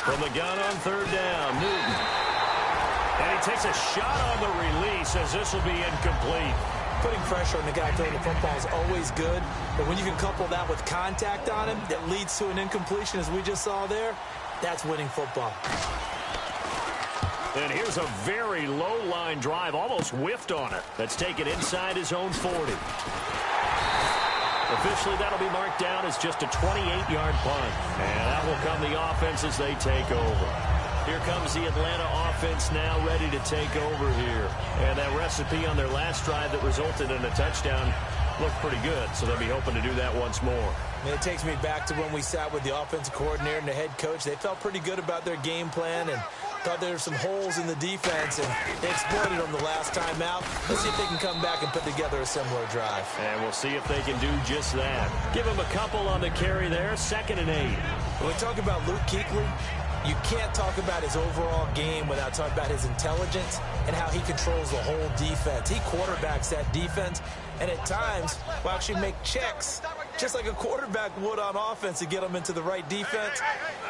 From the gun on 3rd down, Newton. And he takes a shot on the release as this will be incomplete. Putting pressure on the guy throwing the football is always good, but when you can couple that with contact on him that leads to an incompletion, as we just saw there, that's winning football. And here's a very low-line drive, almost whiffed on it. That's taken inside his own 40. Officially, that'll be marked down as just a 28-yard punt. And that will come the offense as they take over. Here comes the Atlanta offense now ready to take over here. And that recipe on their last drive that resulted in a touchdown looked pretty good, so they'll be hoping to do that once more. And it takes me back to when we sat with the offensive coordinator and the head coach. They felt pretty good about their game plan and thought there were some holes in the defense, and they exploited them the last time out. Let's see if they can come back and put together a similar drive. And we'll see if they can do just that. Give them a couple on the carry there, 2nd and 8. When we talk about Luke Kuechly, you can't talk about his overall game without talking about his intelligence and how he controls the whole defense. He quarterbacks that defense, and at times will actually make checks, just like a quarterback would on offense to get them into the right defense.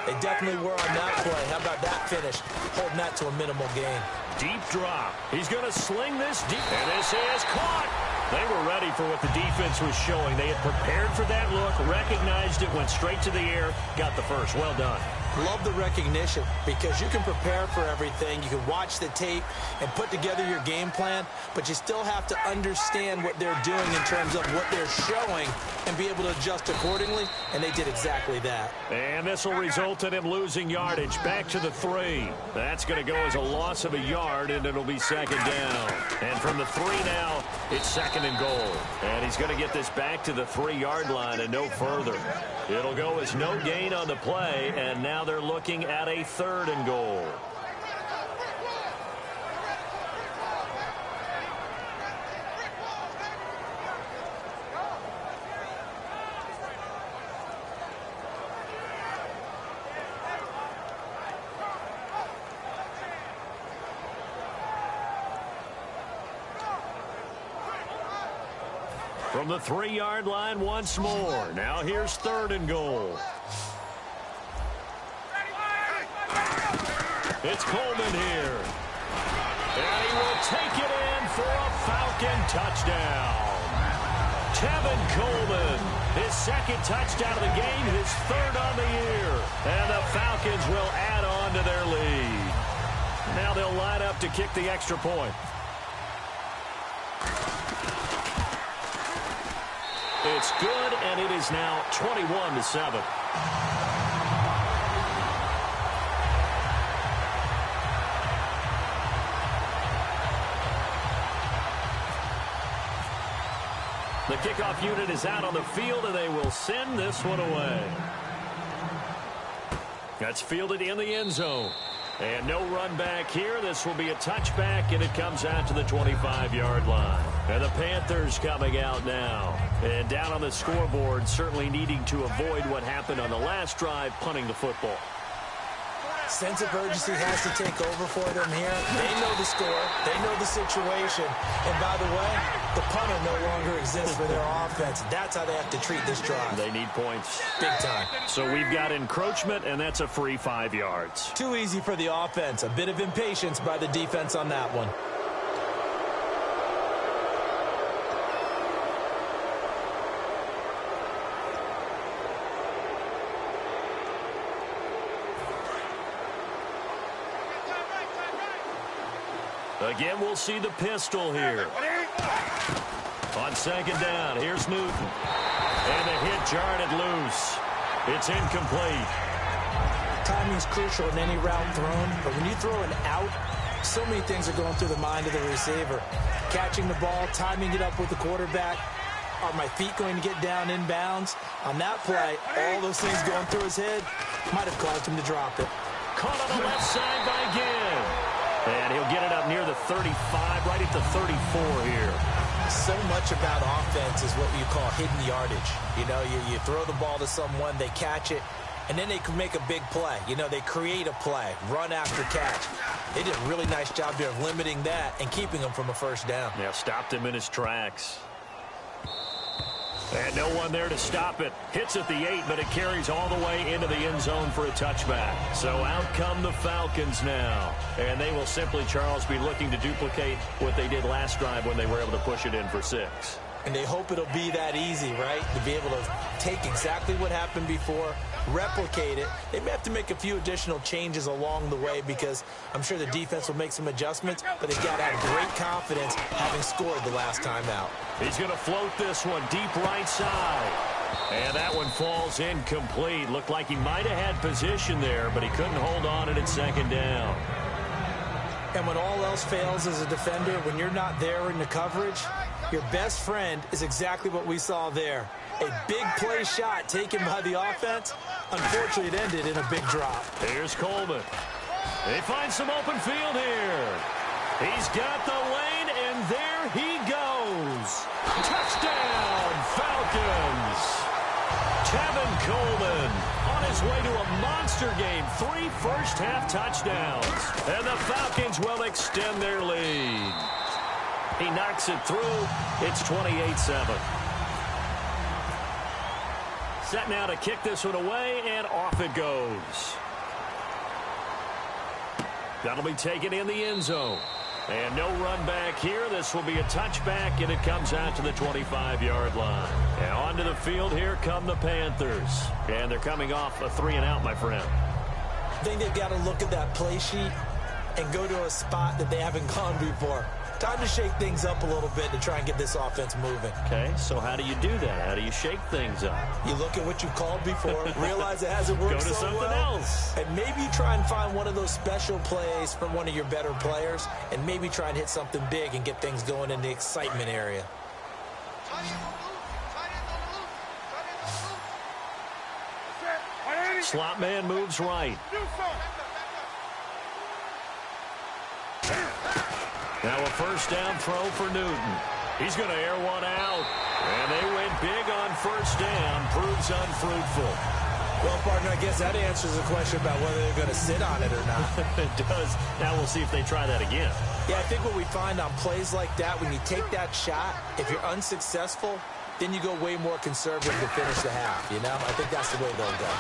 They definitely were on that play. How about that finish? Holding that to a minimal gain. Deep drop. He's going to sling this deep, and this is caught. They were ready for what the defense was showing. They had prepared for that look, recognized it, went straight to the air, got the first. Well done. Love the recognition because you can prepare for everything. You can watch the tape and put together your game plan, but you still have to understand what they're doing in terms of what they're showing and be able to adjust accordingly, and they did exactly that. And this will result in him losing yardage back to the 3. That's going to go as a loss of a yard, and it'll be 2nd down. And from the 3 now, it's 2nd and goal. And he's going to get this back to the 3-yard line and no further. It'll go as no gain on the play, and now they're looking at a 3rd and goal. From the 3-yard line once more. Now here's 3rd and goal. It's Coleman here. And he will take it in for a Falcon touchdown. Tevin Coleman, his 2nd touchdown of the game, his 3rd on the year. And the Falcons will add on to their lead. Now they'll line up to kick the extra point. It's good, and it is now 21-7. The kickoff unit is out on the field, and they will send this one away. That's fielded in the end zone. And no run back here. This will be a touchback, and it comes out to the 25-yard line. And the Panthers coming out now. And down on the scoreboard, certainly needing to avoid what happened on the last drive, punting the football. Sense of urgency has to take over for them here. They know the score. They know the situation. And by the way, the punter no longer exists for their offense. That's how they have to treat this drive. They need points. Big time. So we've got encroachment, and that's a free 5 yards. Too easy for the offense. A bit of impatience by the defense on that one. Again, we'll see the pistol here. On second down, here's Newton. And the hit jarred it loose. It's incomplete. Timing's crucial in any route thrown, but when you throw an out, so many things are going through the mind of the receiver. Catching the ball, timing it up with the quarterback. Are my feet going to get down inbounds? On that play, all those things going through his head might have caused him to drop it. Caught on the left side by Ginn. And he'll get it up near the 35, right at the 34 here. So much about offense is what you call hidden yardage. You know, you throw the ball to someone, they catch it, and then they can make a big play. You know, they create a play, run after catch. They did a really nice job there of limiting that and keeping him from a first down. Yeah, stopped him in his tracks. And no one there to stop it. Hits at the 8, but it carries all the way into the end zone for a touchback. So out come the Falcons now. And they will simply, Charles, be looking to duplicate what they did last drive when they were able to push it in for 6. And they hope it'll be that easy, right? To be able to take exactly what happened before, replicate it. They may have to make a few additional changes along the way because I'm sure the defense will make some adjustments, but they've got to have great confidence having scored the last time out. He's going to float this one deep right side. And that one falls incomplete. Looked like he might have had position there, but he couldn't hold on it at second down. And when all else fails as a defender, when you're not there in the coverage, your best friend is exactly what we saw there. A big play shot taken by the offense. Unfortunately, it ended in a big drop. Here's Coleman. They find some open field here. He's got the lane, and there he goes. Touchdown, Falcons. Tevin Coleman on his way to a monster game. 3 first-half touchdowns. And the Falcons will extend their lead. He knocks it through. It's 28-7. Set now to kick this one away, and off it goes. That'll be taken in the end zone. And no run back here. This will be a touchback, and it comes out to the 25-yard line. And onto the field here come the Panthers. And they're coming off a 3-and-out, my friend. I think they've got to look at that play sheet and go to a spot that they haven't gone before. Time to shake things up a little bit to try and get this offense moving. Okay, so how do you do that? How do you shake things up? You look at what you've called before, realize it hasn't worked Go to so something well, else. and maybe try and find one of those special plays from one of your better players, and maybe try and hit something big and get things going in the excitement area. Slot man moves right. Now a first down throw for Newton. He's going to air one out. And they went big on first down. Proves unfruitful. Well, partner, I guess that answers the question about whether they're going to sit on it or not. It does. Now we'll see if they try that again. Yeah, I think what we find on plays like that, when you take that shot, if you're unsuccessful, then you go way more conservative to finish the half, you know? I think that's the way they'll go.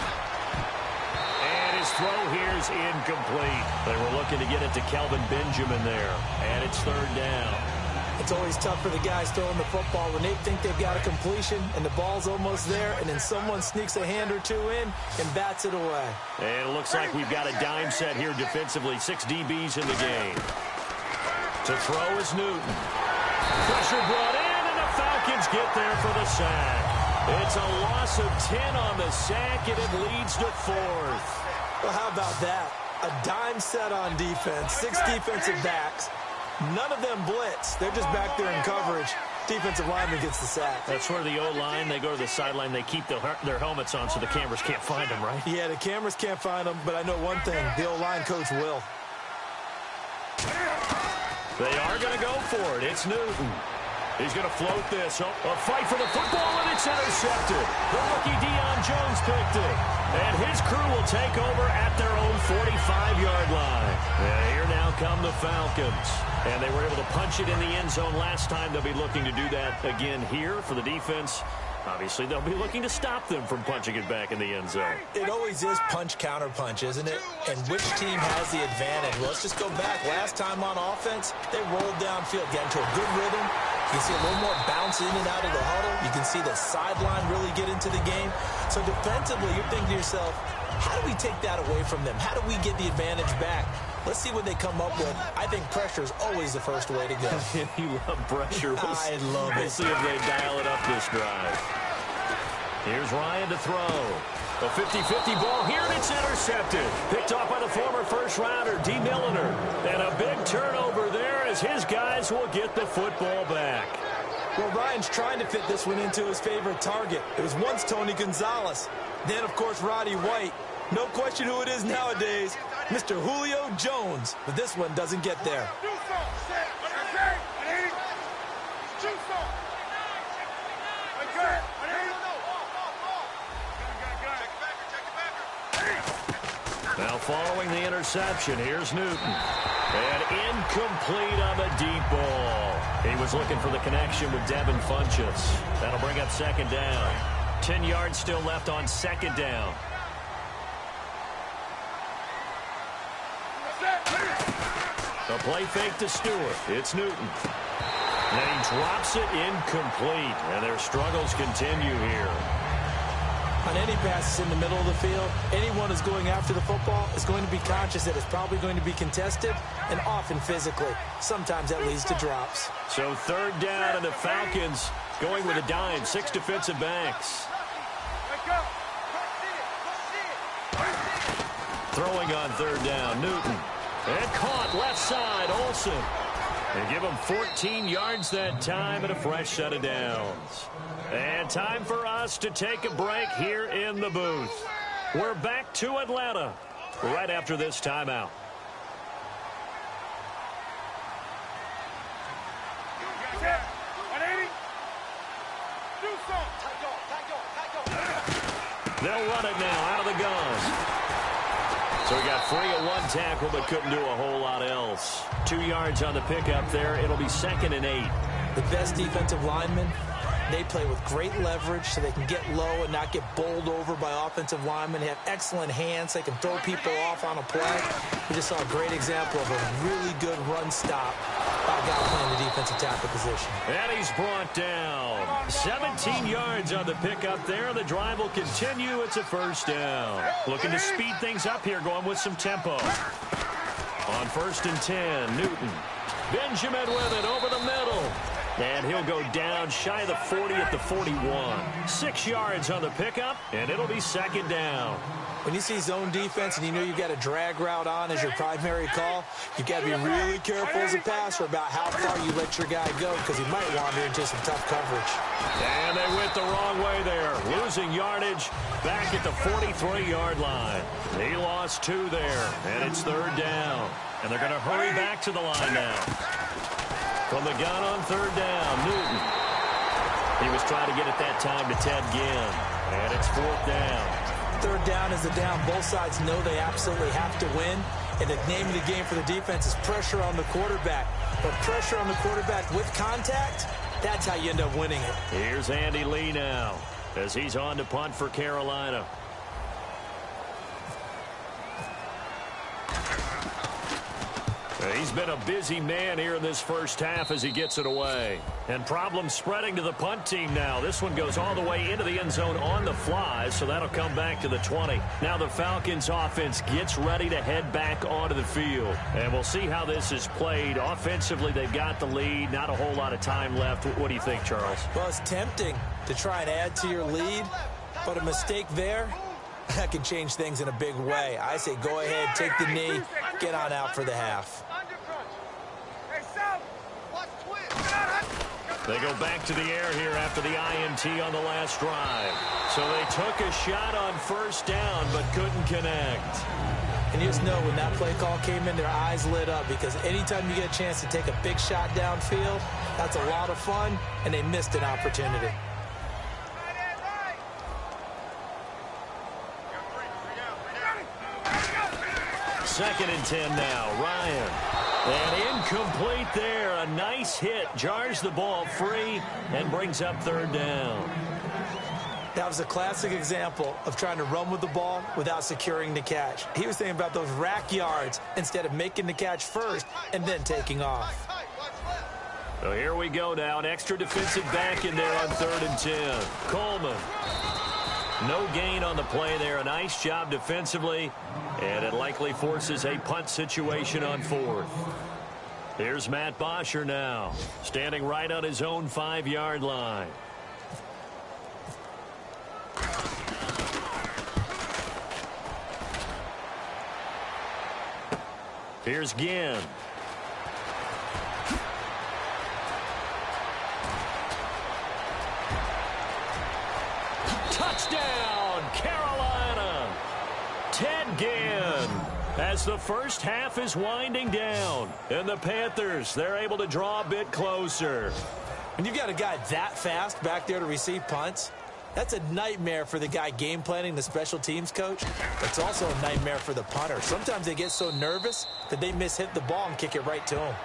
And his throw here's incomplete. They were looking to get it to Kelvin Benjamin there. And it's third down. And It's always tough for the guys throwing the football when they think they've got a completion and the ball's almost there, and then someone sneaks a hand or two in and bats it away. And it looks like we've got a dime set here defensively. 6 DBs in the game. To throw is Newton. Pressure brought in, and the Falcons get there for the sack. It's a loss of 10 on the sack, and it leads to 4th. Well, how about that? A dime set on defense, 6 defensive backs. None of them blitz. They're just back there in coverage. Defensive lineman gets the sack. That's where the O-line, they go to the sideline, they keep their helmets on so the cameras can't find them, right? Yeah, the cameras can't find them, but I know one thing. The O-line coach will. They are going to go for it. It's Newton. He's going to float this. A fight for the football, and it's intercepted. The rookie Deion Jones picked it. And his crew will take over at their own 45-yard line. And here now come the Falcons. And they were able to punch it in the end zone last time. They'll be looking to do that again here for the defense. Obviously, they'll be looking to stop them from punching it back in the end zone. It always is punch-counter-punch, isn't it? And which team has the advantage? Well, let's just go back. Last time on offense, they rolled downfield, got into a good rhythm. You can see a little more bounce in and out of the huddle. You can see the sideline really get into the game. So defensively, you're thinking to yourself, how do we take that away from them? How do we get the advantage back? Let's see what they come up with. I think pressure is always the first way to go. You love pressure. I love it. We'll see if they dial it up this drive. Here's Ryan to throw. A 50-50 ball here, and it's intercepted. Picked off by the former first-rounder, D. Milliner. And a big turnover there as his guys will get the football back. Well, Ryan's trying to fit this one into his favorite target. It was once Tony Gonzalez. Then, of course, Roddy White. No question who it is nowadays, Mr. Julio Jones. But this one doesn't get there. Now following the interception, here's Newton. And incomplete on the deep ball. He was looking for the connection with Devin Funchess. That'll bring up 2nd down. 10 yards still left on 2nd down. The play fake to Stewart. It's Newton. And he drops it incomplete. And their struggles continue here. On any passes in the middle of the field, anyone who's going after the football is going to be conscious that it's probably going to be contested and often physically. Sometimes that leads to drops. So 3rd down, and the Falcons going with a dime. 6 defensive backs. Throwing on 3rd down, Newton. And caught left side, Olsen. They give him 14 yards that time and a fresh set of downs. And time for us to take a break here in the booth. We're back to Atlanta right after this timeout. They'll run it now out of the gun. So he got free of 1 tackle but couldn't do a whole lot else. 2 yards on the pickup there. It'll be 2nd and 8. The best defensive linemen, they play with great leverage so they can get low and not get bowled over by offensive linemen. They have excellent hands. They can throw people off on a play. We just saw a great example of a really good run stop by a guy playing the defensive tackle position. And he's brought down. 17 yards on the pickup there. The drive will continue. It's a 1st down. Looking to speed things up here, going with some tempo. On 1st and 10, Newton. Benjamin with it over the middle. And he'll go down shy of the 40 at the 41. 6 yards on the pickup, and it'll be 2nd down. When you see zone defense and you know you've got a drag route on as your primary call, you've got to be really careful as a passer about how far you let your guy go because he might wander into some tough coverage. And they went the wrong way there, losing yardage back at the 43-yard line. He lost 2 there, and it's 3rd down. And they're going to hurry back to the line now. From the gun on 3rd down, Newton. He was trying to get it that time to Ted Ginn. And it's 4th down. 3rd down is the down. Both sides know they absolutely have to win. And the name of the game for the defense is pressure on the quarterback. But pressure on the quarterback with contact, that's how you end up winning it. Here's Andy Lee now as he's on to punt for Carolina. He's been a busy man here in this first half as he gets it away. And problems spreading to the punt team now. This one goes all the way into the end zone on the fly, so that'll come back to the 20. Now the Falcons offense gets ready to head back onto the field. And we'll see how this is played. Offensively, they've got the lead. Not a whole lot of time left. What do you think, Charles? Well, it's tempting to try and add to your lead, but a mistake there, that can change things in a big way. I say go ahead, take the knee, get on out for the half. They go back to the air here after the INT on the last drive. So they took a shot on first down but couldn't connect. And you just know when that play call came in, their eyes lit up, because anytime you get a chance to take a big shot downfield, that's a lot of fun, and they missed an opportunity. Second and 10 now. Ryan. And incomplete there. A nice hit. Jars the ball free and brings up third down. That was a classic example of trying to run with the ball without securing the catch. He was thinking about those rack yards instead of making the catch first and then taking off. So here we go now. An extra defensive back in there on third and 10. Coleman. No gain on the play there. A nice job defensively. And it likely forces a punt situation on fourth. Here's Matt Bosher now, standing right on his own 5-yard line. Here's Ginn. Touchdown, Carolina. Ted Ginn, as the first half is winding down. And the Panthers, they're able to draw a bit closer. When you've got a guy that fast back there to receive punts, that's a nightmare for the guy game planning, the special teams coach. It's also a nightmare for the punter. Sometimes they get so nervous that they mishit the ball and kick it right to him.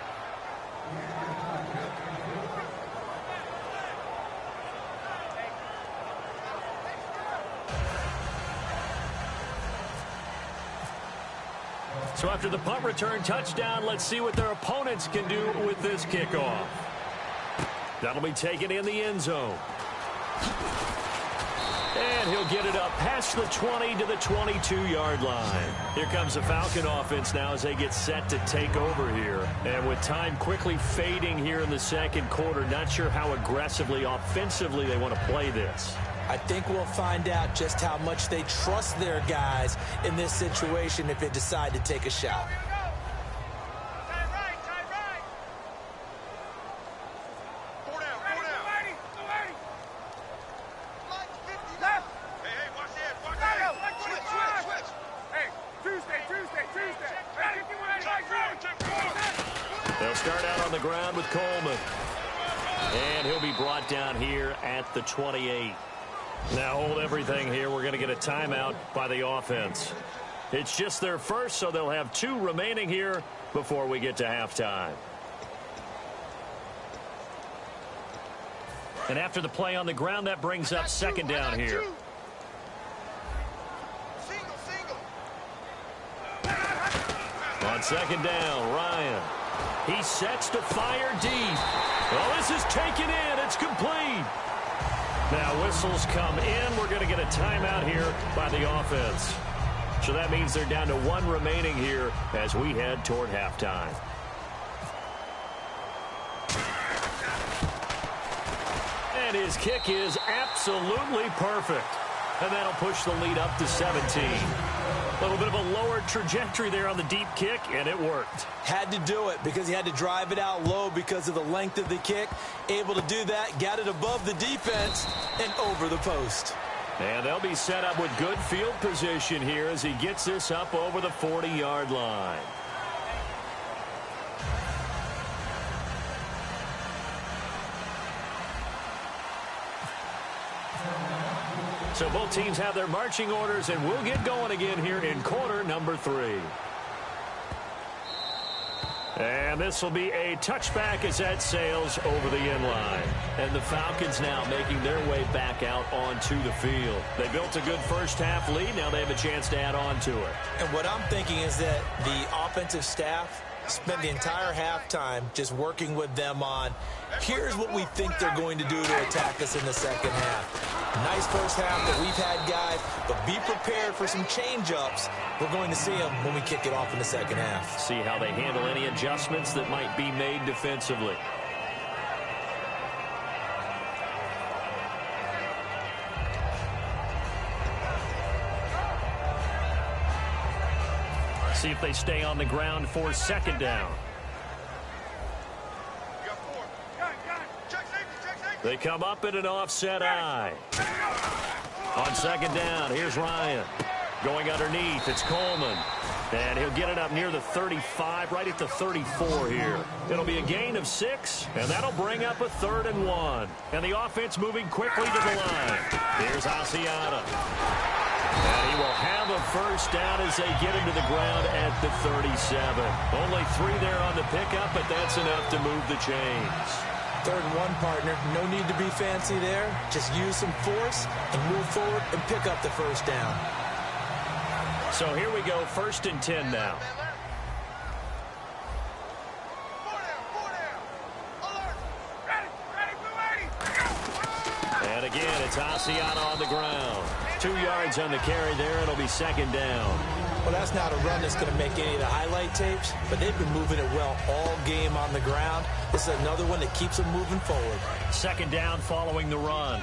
So after the punt return touchdown, let's see what their opponents can do with this kickoff. That'll be taken in the end zone. And he'll get it up past the 20 to the 22-yard line. Here comes the Falcon offense now as they get set to take over here. And with time quickly fading here in the second quarter, not sure how aggressively, offensively they want to play this. I think we'll find out just how much they trust their guys in this situation if they decide to take a shot. They'll start out on the ground with Coleman. And he'll be brought down here at the 28. Now hold everything here. We're going to get a timeout by the offense. It's just their first, so they'll have 2 remaining here before we get to halftime. And after the play on the ground, that brings up second down here. On second down, Ryan. He sets to fire deep. Well, this is taken in. It's complete. Now whistles come in. We're going to get a timeout here by the offense. So that means they're down to 1 remaining here as we head toward halftime. And his kick is absolutely perfect. And that'll push the lead up to 17. A little bit of a lower trajectory there on the deep kick, and it worked. Had to do it because he had to drive it out low because of the length of the kick. Able to do that, got it above the defense and over the post. And they'll be set up with good field position here as he gets this up over the 40-yard line. So both teams have their marching orders, and we'll get going again here in quarter number 3. And this will be a touchback as that sails over the end line. And the Falcons now making their way back out onto the field. They built a good first half lead. Now they have a chance to add on to it. And what I'm thinking is that the offensive staff spent the entire halftime just working with them on, here's what we think they're going to do to attack us in the second half. Nice first half that we've had, guys, but be prepared for some change-ups. We're going to see them when we kick it off in the second half. See how they handle any adjustments that might be made defensively. See if they stay on the ground for second down. They come up in an offset eye. On second down, here's Ryan. Going underneath, it's Coleman. And he'll get it up near the 35, right at the 34 here. It'll be a gain of 6, and that'll bring up a 3rd and 1. And the offense moving quickly to the line. Here's Asiata. And he will have a first down as they get into the ground at the 37. Only 3 there on the pickup, but that's enough to move the chains. 3rd and 1, partner. No need to be fancy there. Just use some force and move forward and pick up the first down. So here we go, 1st and 10 now. And again, it's Asiata on the ground. 2 yards on the carry there. It'll be second down. Well, that's not a run that's going to make any of the highlight tapes, but they've been moving it well all game on the ground. This is another one that keeps them moving forward. Second down following the run.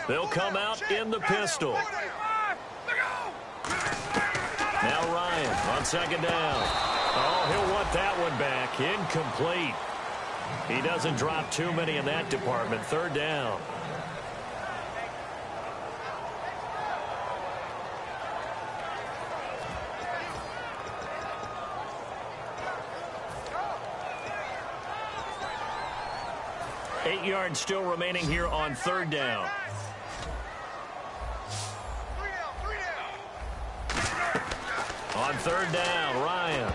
They'll come out in the pistol. Now Ryan on second down. Oh, he'll want that one back. Incomplete. He doesn't drop too many in that department. 3rd down. Eight yards still remaining here on 3rd down. On 3rd down, Ryan.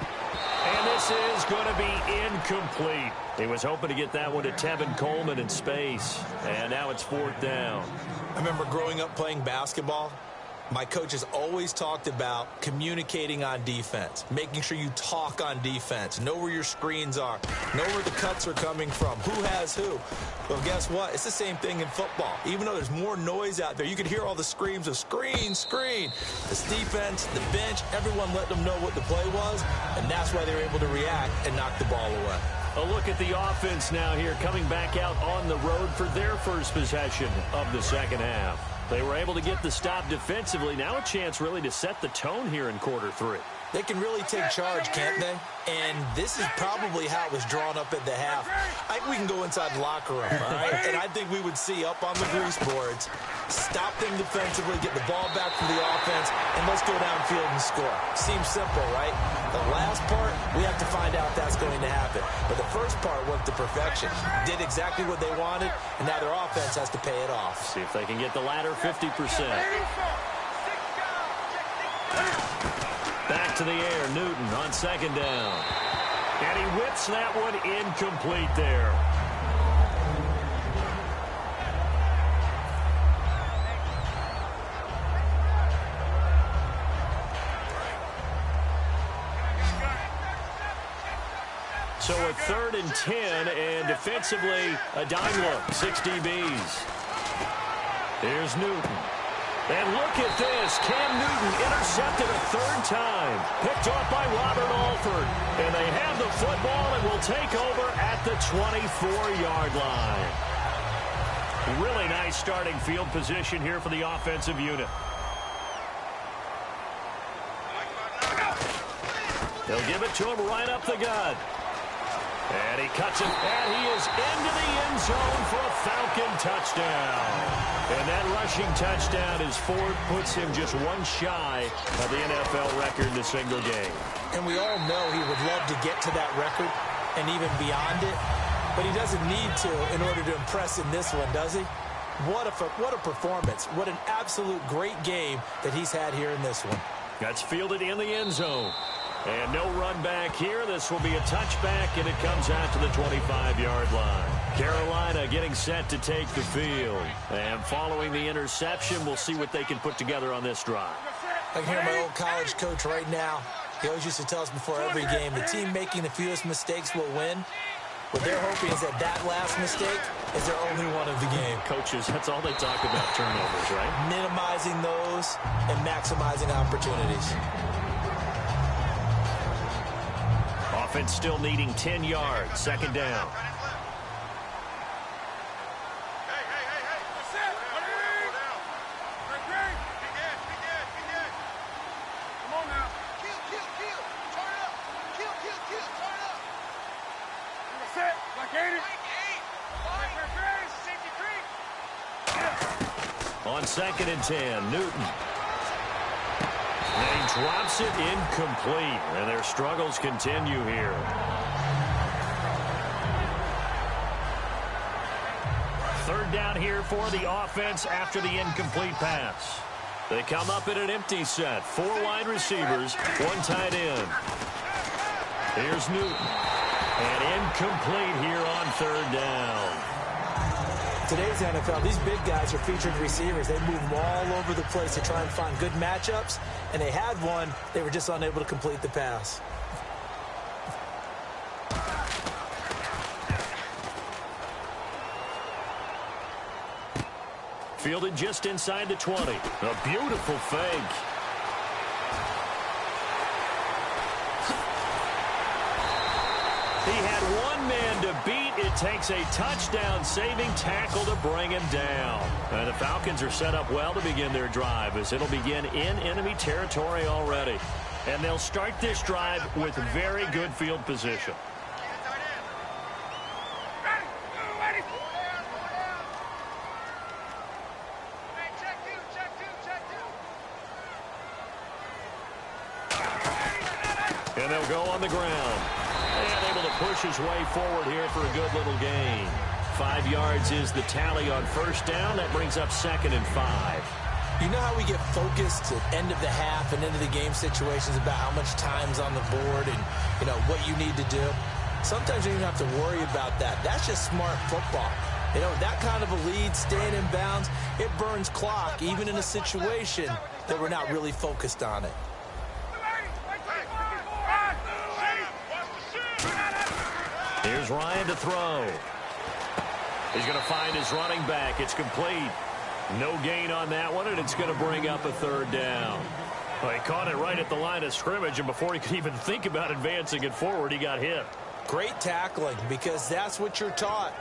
And this is going to be incomplete. He was hoping to get that one to Tevin Coleman in space. And now it's 4th down. I remember growing up playing basketball. My coaches always talked about communicating on defense, making sure you talk on defense, know where your screens are, know where the cuts are coming from, who has who. Well, guess what? It's the same thing in football. Even though there's more noise out there, you can hear all the screams of screen, screen. This defense, the bench, everyone let them know what the play was, and that's why they were able to react and knock the ball away. A look at the offense now here, coming back out on the road for their first possession of the second half. They were able to get the stop defensively. Now a chance really to set the tone here in quarter 3. They can really take charge, can't they? And this is probably how it was drawn up at the half. I think we can go inside the locker room, all right? And I think we would see up on the grease boards, stop them defensively, get the ball back from the offense, and let's go downfield and score. Seems simple, right? The last part, we have to find out if that's going to happen. But the first part worked to perfection. Did exactly what they wanted, and now their offense has to pay it off. See if they can get the latter 50%. Back to the air, Newton on second down. And he whips that one incomplete there. So a 3rd and 10, and defensively, a dime look, 6 DBs. Here's Newton. And look at this. Cam Newton intercepted a 3rd time. Picked off by Robert Alford. And they have the football and will take over at the 24-yard line. Really nice starting field position here for the offensive unit. They'll give it to him right up the gut. And he cuts it, and he is into the end zone for a Falcon touchdown. And that rushing touchdown as Ford puts him just one shy of the NFL record in a single game. And we all know he would love to get to that record and even beyond it, but he doesn't need to in order to impress in this one, does he? What a performance. What an absolute great game that he's had here in this one. That's fielded in the end zone. And no run back here. This will be a touchback, and it comes out to the 25-yard line. Carolina getting set to take the field. And following the interception, we'll see what they can put together on this drive. I can hear my old college coach right now. He always used to tell us before every game, the team making the fewest mistakes will win. What they're hoping is that last mistake is their only one of the game. Coaches, that's all they talk about, turnovers, right? Minimizing those and maximizing opportunities. Offense still needing 10 yards. Second down. On 2nd and 10, Newton. And he drops it incomplete, and their struggles continue here. Third down here for the offense after the incomplete pass. They come up in an empty set. 4 wide receivers, 1 tight end. Here's Newton. And incomplete here on 3rd down. Today's NFL, these big guys are featured receivers. They move them all over the place to try and find good matchups, and they had one. They were just unable to complete the pass. Fielded just inside the 20. A beautiful fake. He had one man to beat. It takes a touchdown-saving tackle to bring him down. And the Falcons are set up well to begin their drive, as it'll begin in enemy territory already. And they'll start this drive with very good field position. And they'll go on the ground. And able to push his way forward here for a good little gain. 5 yards is the tally on 1st down. That brings up 2nd and 5. You know how we get focused at end of the half and into the game situations about how much time's on the board and, you know, what you need to do? Sometimes you don't even have to worry about that. That's just smart football. You know, that kind of a lead, staying in bounds, it burns clock, even in a situation that we're not really focused on it. Here's Ryan to throw. He's going to find his running back. It's complete. No gain on that one, and it's going to bring up a 3rd down. Well, he caught it right at the line of scrimmage, and before he could even think about advancing it forward, he got hit. Great tackling, because that's what you're taught.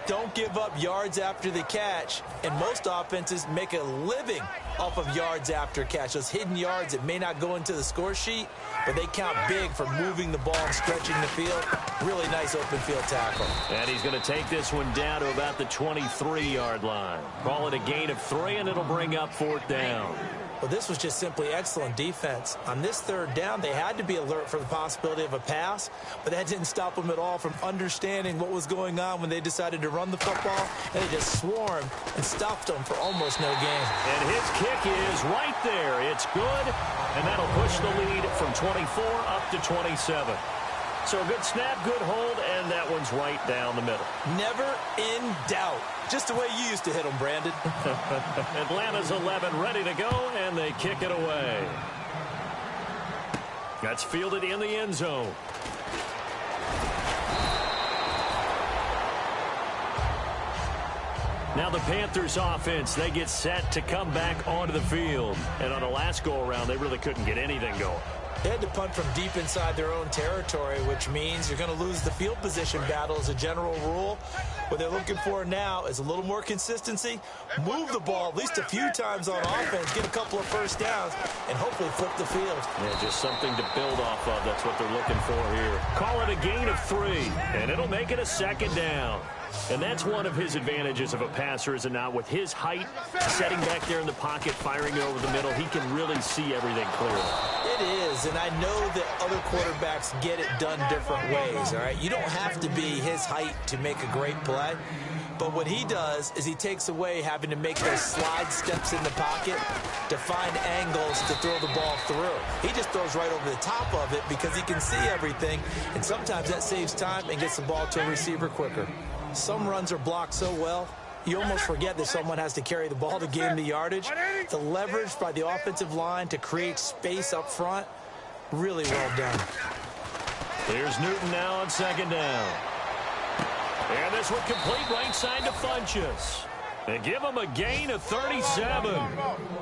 Don't give up yards after the catch, and most offenses make a living off of yards after catch. Those hidden yards that may not go into the score sheet, but they count big for moving the ball and stretching the field. Really nice open field tackle. And he's going to take this one down to about the 23-yard line. Call it a gain of 3, and it'll bring up 4th down. Well, this was just simply excellent defense. On this 3rd down, they had to be alert for the possibility of a pass, but that didn't stop them at all from understanding what was going on when they decided to run the football, and they just swarmed and stopped them for almost no gain. And his kick is right there. It's good, and that'll push the lead from 24 up to 27. So a good snap, good hold, and that one's right down the middle. Never in doubt. Just the way you used to hit them, Brandon. Atlanta's 11 ready to go, and they kick it away. That's fielded in the end zone. Now the Panthers offense, they get set to come back onto the field. And on the last go-around, they really couldn't get anything going. They had to punt from deep inside their own territory, which means you're going to lose the field position battle as a general rule. What they're looking for now is a little more consistency, move the ball at least a few times on offense, get a couple of 1st downs, and hopefully flip the field. Yeah, just something to build off of. That's what they're looking for here. Call it a gain of 3, and it'll make it a 2nd down. And that's one of his advantages of a passer, is it not? With his height, setting back there in the pocket, firing it over the middle, he can really see everything clearly. It is, and I know that other quarterbacks get it done different ways, all right? You don't have to be his height to make a great play. But what he does is he takes away having to make those slide steps in the pocket to find angles to throw the ball through. He just throws right over the top of it because he can see everything, and sometimes that saves time and gets the ball to a receiver quicker. Some runs are blocked so well, you almost forget that someone has to carry the ball to gain the yardage. The leverage by the offensive line to create space up front, really well done. Here's Newton now on second down. And this one complete right side to Funchess. And give him a gain of 37.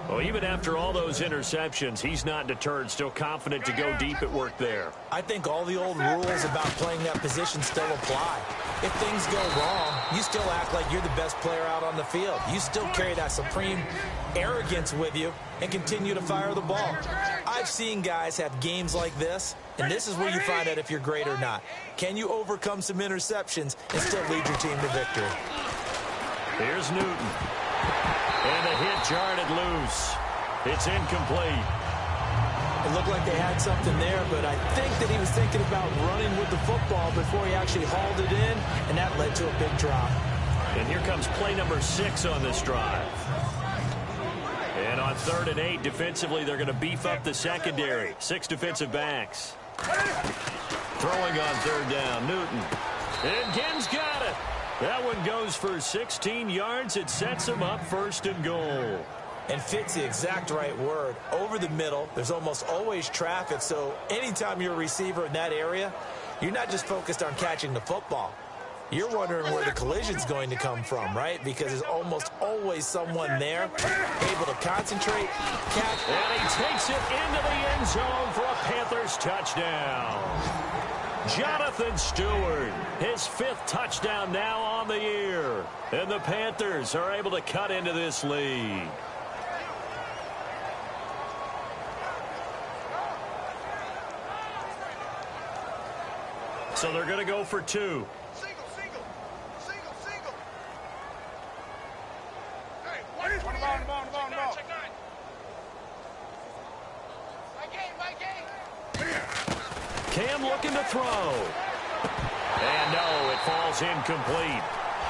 Well, even after all those interceptions, he's not deterred, still confident to go deep at work there. I think all the old rules about playing that position still apply. If things go wrong, you still act like you're the best player out on the field. You still carry that supreme arrogance with you and continue to fire the ball. I've seen guys have games like this, and this is where you find out if you're great or not. Can you overcome some interceptions and still lead your team to victory? Here's Newton. And the hit jarred it loose. It's incomplete. It looked like they had something there, but I think that he was thinking about running with the football before he actually hauled it in, and that led to a big drop. And here comes play number 6 on this drive. And on 3rd and 8, defensively, they're going to beef up the secondary. 6 defensive backs. Throwing on 3rd down, Newton. And Ginn's got it. That one goes for 16 yards. It sets him up 1st and goal. And fit's the exact right word. Over the middle, there's almost always traffic, so anytime you're a receiver in that area, you're not just focused on catching the football. You're wondering where the collision's going to come from, right? Because there's almost always someone there able to concentrate, catch. And he takes it into the end zone for a Panthers touchdown. Jonathan Stewart, his 5th touchdown now on the year. And the Panthers are able to cut into this lead. So they're going to go for 2. Cam looking to throw. And no, it falls incomplete.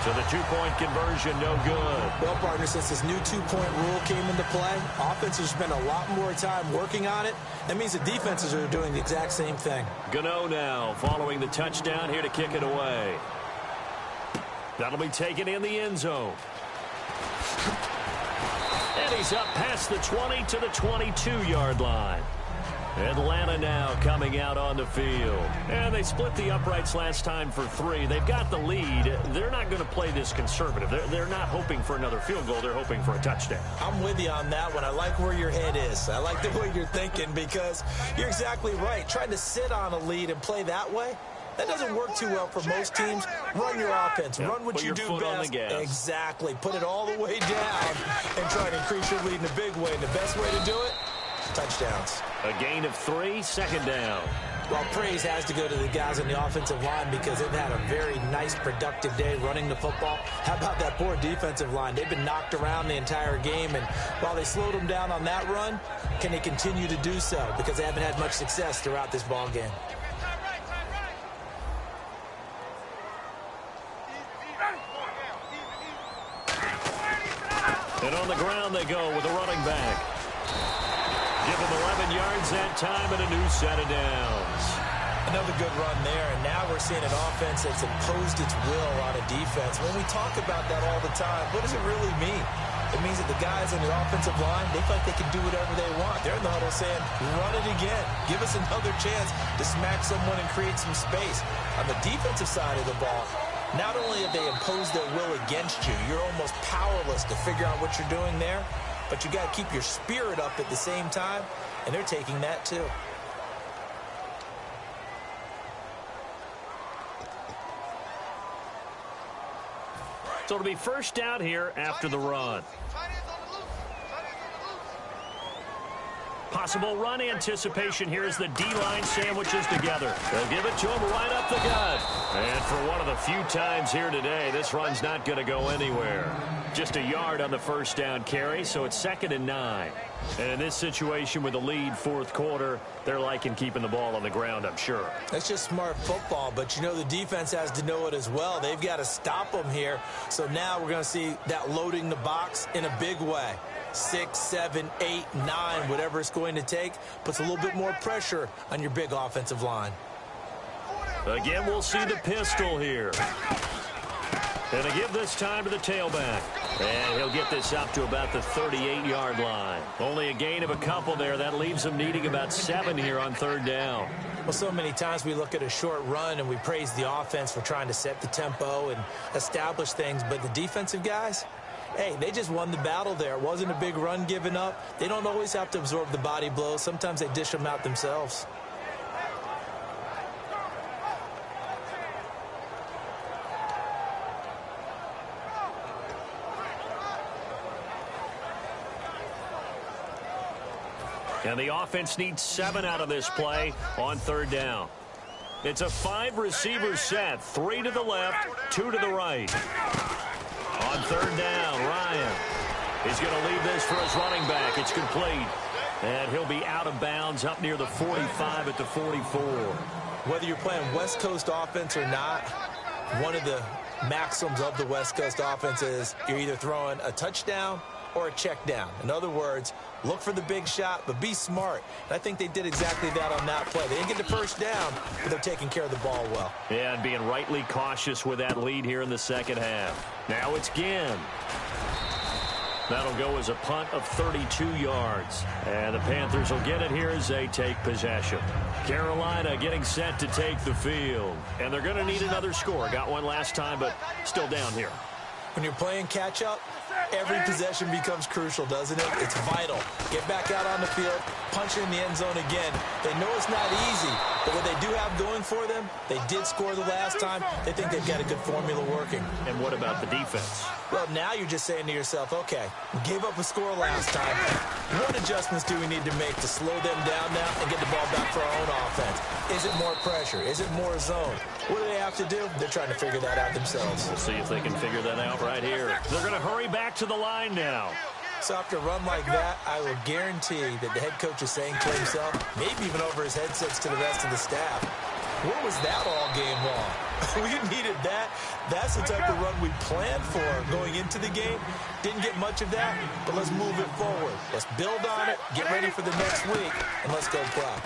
So the 2-point conversion, no good. Well, partner, since this new 2-point rule came into play, offenses spend a lot more time working on it. That means the defenses are doing the exact same thing. Gano now following the touchdown here to kick it away. That'll be taken in the end zone. And he's up past the 20 to the 22-yard line. Atlanta now coming out on the field. And they split the uprights last time for 3. They've got the lead. They're not going to play this conservative. They're not hoping for another field goal. They're hoping for a touchdown. I'm with you on that one. I like where your head is. I like the way you're thinking because you're exactly right. Trying to sit on a lead and play that way, that doesn't work too well for most teams. Run your offense. Yep. Run what Put you your do foot best. on the gas. Exactly. Put it all the way down and try to increase your lead in a big way. And the best way to do it, touchdowns. A gain of 3, 2nd down. Well, praise has to go to the guys on the offensive line because they've had a very nice, productive day running the football. How about that poor defensive line? They've been knocked around the entire game, and while they slowed them down on that run, can they continue to do so? Because they haven't had much success throughout this ball game. And on the ground they go with a running back. Give him 11 yards that time and a new set of downs. Another good run there, and now we're seeing an offense that's imposed its will on a defense. When we talk about that all the time, what does it really mean? It means that the guys on your offensive line, they feel like they can do whatever they want. They're in the huddle saying, run it again. Give us another chance to smack someone and create some space. On the defensive side of the ball, not only have they imposed their will against you, you're almost powerless to figure out what you're doing there, but you got to keep your spirit up at the same time, and they're taking that too. So it'll be first down here after the run. Possible run anticipation here as the D-line sandwiches together. They'll give it to him right up the gut. And for one of the few times here today, this run's not going to go anywhere. Just a yard on the first down carry, so it's 2nd and 9. And in this situation with the lead 4th quarter, they're liking keeping the ball on the ground, I'm sure. That's just smart football, but you know the defense has to know it as well. They've got to stop them here. So now we're going to see that loading the box in a big way. 6, 7, 8, 9, whatever it's going to take, puts a little bit more pressure on your big offensive line. Again, we'll see the pistol here. And they give this time to the tailback. And he'll get this up to about the 38-yard line. Only a gain of a couple there. That leaves them needing about 7 here on third down. Well, so many times we look at a short run and we praise the offense for trying to set the tempo and establish things. But the defensive guys, hey, they just won the battle there. It wasn't a big run given up. They don't always have to absorb the body blows. Sometimes they dish them out themselves. And the offense needs 7 out of this play on third down. It's a 5-receiver set, 3 to the left, 2 to the right. On third down, Ryan is going to leave this for his running back. It's complete. And he'll be out of bounds up near the 45 at the 44. Whether you're playing West Coast offense or not, one of the maxims of the West Coast offense is you're either throwing a touchdown or a check down. In other words, look for the big shot, but be smart. And I think they did exactly that on that play. They didn't get the first down, but they're taking care of the ball well. Yeah, and being rightly cautious with that lead here in the second half. Now it's Ginn. That'll go as a punt of 32 yards. And the Panthers will get it here as they take possession. Carolina getting set to take the field. And they're going to need another score. Got one last time, but still down here. When you're playing catch-up, every possession becomes crucial, doesn't it? It's vital. Get back out on the field, punch it in the end zone again. They know it's not easy, but what they do have going for them, they did score the last time. They think they've got a good formula working. And what about the defense? Well, now you're just saying to yourself, okay, we gave up a score last time. What adjustments do we need to make to slow them down now and get the ball back for our own offense? Is it more pressure? Is it more zone? What do they have to do? They're trying to figure that out themselves. We'll see if they can figure that out right here. They're going to hurry back to the line now. So after a run like that, I will guarantee that the head coach is saying to himself, maybe even over his headsets to the rest of the staff, where was that all game long? We needed that. That's the type of run we planned for going into the game. Didn't get much of that, but let's move it forward. Let's build on it, get ready for the next week, and let's go play.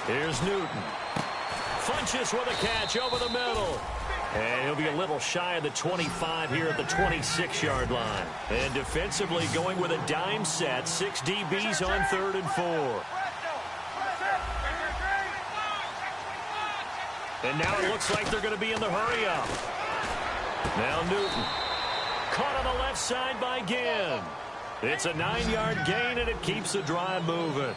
Here's Newton. Funches with a catch over the middle. And he'll be a little shy of the 25 here at the 26-yard line. And defensively going with a dime set, 6 DBs on 3rd and 4. And now it looks like they're going to be in the hurry-up. Now Newton. Caught on the left side by Ginn. It's a 9-yard gain, and it keeps the drive moving.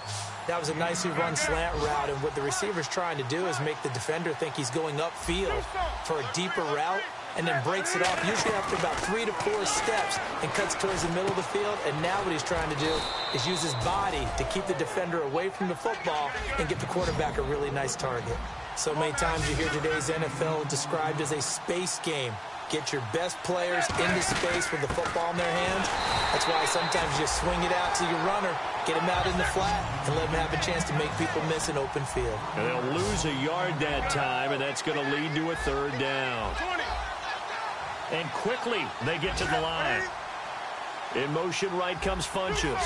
That was a nicely run slant route, and what the receiver's trying to do is make the defender think he's going upfield for a deeper route, and then breaks it off, usually after about 3 to 4 steps, and cuts towards the middle of the field. And now what he's trying to do is use his body to keep the defender away from the football and get the quarterback a really nice target. So many times you hear today's NFL described as a space game. Get your best players into space with the football in their hands. That's why sometimes you just swing it out to your runner, get him out in the flat, and let him have a chance to make people miss an open field. And they'll lose a yard that time, and that's going to lead to a 3rd down. And quickly they get to the line. In motion right comes Funches.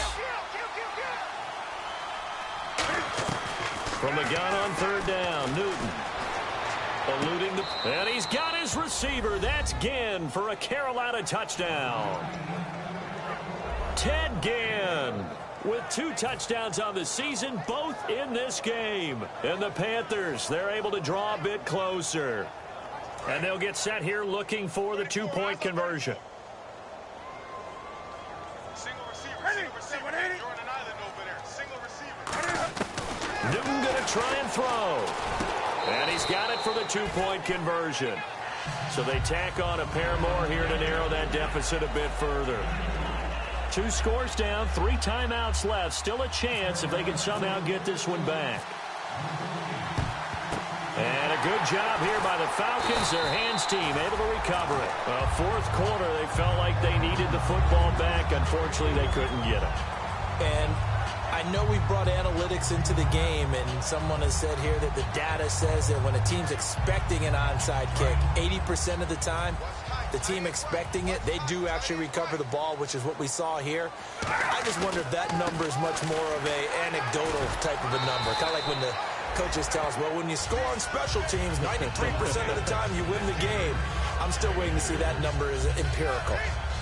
From the gun on 3rd down, Newton. Eluding the... And he's got his receiver. That's Ginn for a Carolina touchdown. Ted Ginn with 2 touchdowns on the season, both in this game. And the Panthers, they're able to draw a bit closer. And they'll get set here looking for the 2-point conversion. Single receiver. You're on an island over there. Single receiver. Newton going to try and throw. And he's got it for the 2-point conversion. So they tack on a pair more here to narrow that deficit a bit further. 2 scores down, 3 timeouts left. Still a chance if they can somehow get this one back. And a good job here by the Falcons. Their hands team able to recover it. 4th quarter, they felt like they needed the football back. Unfortunately, they couldn't get it. And I know we brought analytics into the game, and someone has said here that the data says that when a team's expecting an onside kick, 80% of the time, the team expecting it, they do actually recover the ball, which is what we saw here. I just wonder if that number is much more of a anecdotal type of a number. Kind of like when the coaches tell us, well, when you score on special teams, 93% of the time you win the game. I'm still waiting to see that number is empirical.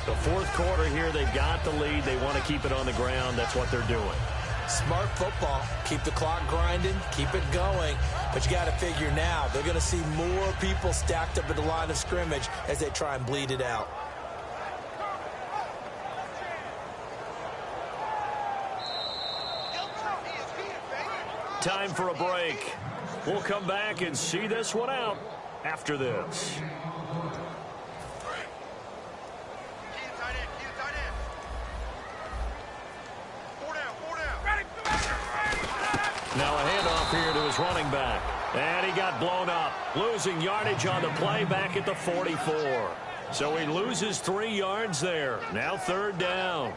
The fourth quarter here, they've got the lead. They want to keep it on the ground. That's what they're doing. Smart football. Keep the clock grinding. Keep it going. But you got to figure now, they're going to see more people stacked up at the line of scrimmage as they try and bleed it out. Time for a break. We'll come back and see this one out after this. Now a handoff here to his running back. And he got blown up. Losing yardage on the play back at the 44. So he loses 3 yards there. Now third down.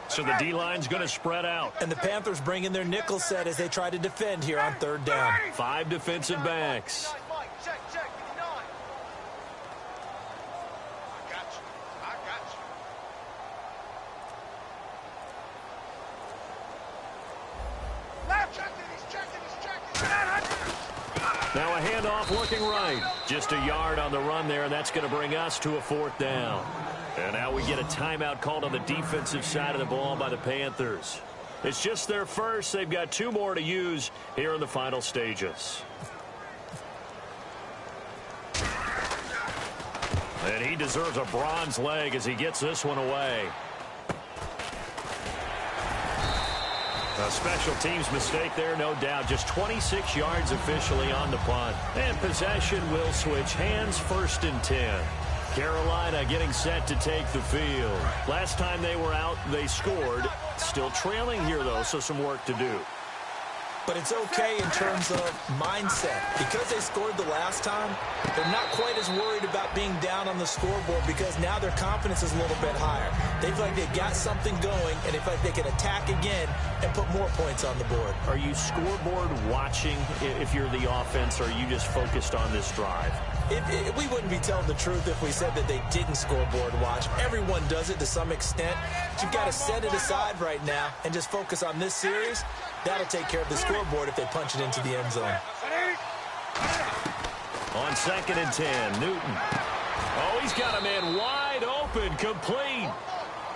So the D-line's going to spread out. And the Panthers bring in their nickel set as they try to defend here on third down. 5 defensive backs. Now a handoff looking right. Just a yard on the run there, and that's going to bring us to a fourth down. And now we get a timeout called on the defensive side of the ball by the Panthers. It's just their first. They've got 2 more to use here in the final stages. And he deserves a bronze leg as he gets this one away. A special teams mistake there, no doubt. Just 26 yards officially on the punt. And possession will switch hands, 1st and 10. Carolina getting set to take the field. Last time they were out, they scored. Still trailing here, though, so some work to do. But it's okay in terms of mindset. Because they scored the last time, they're not quite as worried about being down on the scoreboard because now their confidence is a little bit higher. They feel like they've got something going, and they feel like they can attack again and put more points on the board. Are you scoreboard watching if you're the offense, or are you just focused on this drive? We wouldn't be telling the truth if we said that they didn't scoreboard watch. Everyone does it to some extent. But you've got to set it aside right now and just focus on this series. That'll take care of the scoreboard if they punch it into the end zone. On 2nd and 10, Newton. Oh, he's got a man wide open, complete.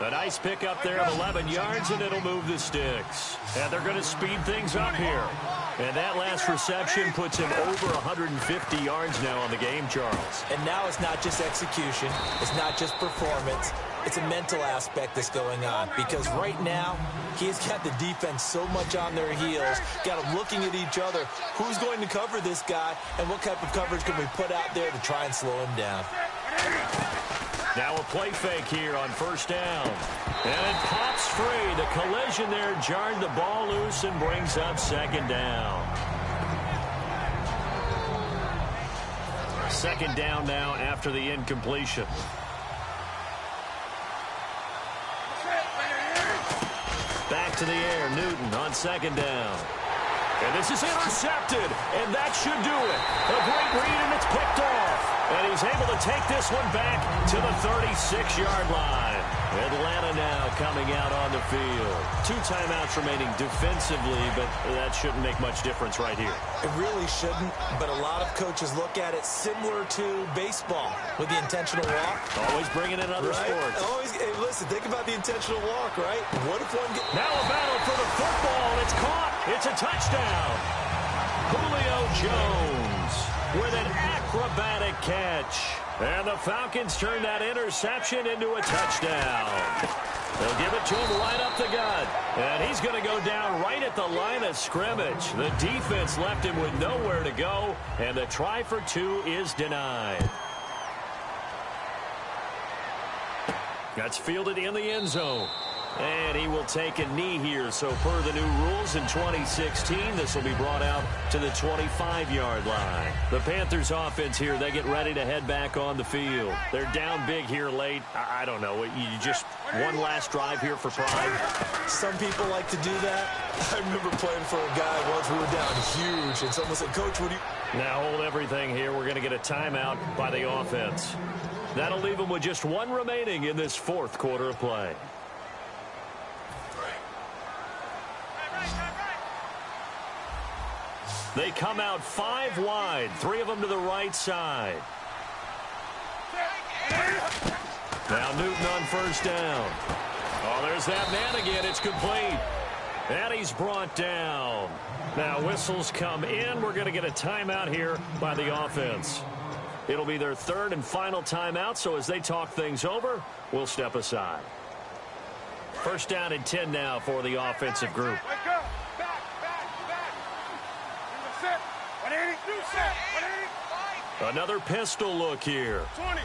A nice pickup there of 11 yards, and it'll move the sticks. And they're going to speed things up here. And that last reception puts him over 150 yards now on the game, Charles. And now it's not just execution. It's not just performance. It's a mental aspect that's going on. Because right now, he's got the defense so much on their heels, got them looking at each other. Who's going to cover this guy, and what type of coverage can we put out there to try and slow him down? Now a play fake here on 1st down. And it pops free. The collision there jarred the ball loose and brings up 2nd down. 2nd down now after the incompletion. Back to the air, Newton on 2nd down. And this is intercepted, and that should do it. A great read, and it's picked off. And he's able to take this one back to the 36-yard line. Atlanta now coming out on the field. 2 timeouts remaining defensively, but that shouldn't make much difference right here. It really shouldn't, but a lot of coaches look at it similar to baseball with the intentional walk. Always bringing in other sports. Always, hey, listen, think about the intentional walk, right? What if one gets... Now a battle for the football. It's caught. It's a touchdown. Julio Jones with an acrobatic catch. And the Falcons turn that interception into a touchdown. They'll give it to him right up the gut. And he's going to go down right at the line of scrimmage. The defense left him with nowhere to go. And the try for 2 is denied. That's fielded in the end zone. And he will take a knee here. So per the new rules in 2016, this will be brought out to the 25-yard line. The Panthers offense here, they get ready to head back on the field. They're down big here late. I don't know. You just one last drive here for pride. Some people like to do that. I remember playing for a guy once. We were down huge, and someone said, Coach, what do you... Now hold everything here. We're going to get a timeout by the offense. That'll leave them with just 1 remaining in this 4th quarter of play. They come out 5 wide, 3 of them to the right side. Now Newton on first down. Oh, there's that man again. It's complete. And he's brought down. Now whistles come in. We're going to get a timeout here by the offense. It'll be their 3rd and final timeout, so as they talk things over, we'll step aside. First down and 10 now for the offensive group. Wake up. Back. Set. 180. New set. 180. Another pistol look here. 20.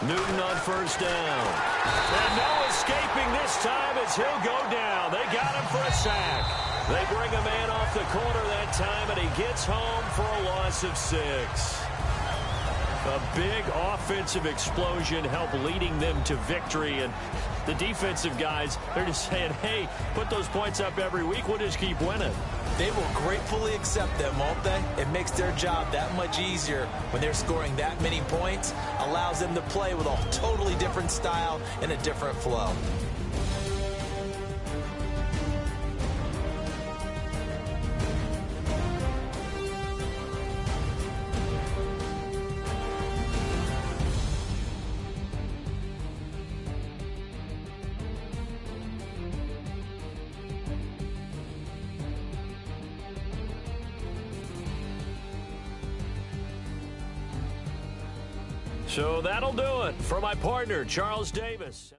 Newton on first down. And no escaping this time as he'll go down. They got him for a sack. They bring a man off the corner that time, and he gets home for a loss of 6. A big offensive explosion helped leading them to victory. And the defensive guys, they're just saying, hey, put those points up every week. We'll just keep winning. They will gratefully accept them, won't they? It makes their job that much easier when they're scoring that many points. Allows them to play with a totally different style and a different flow. So that'll do it for my partner, Charles Davis.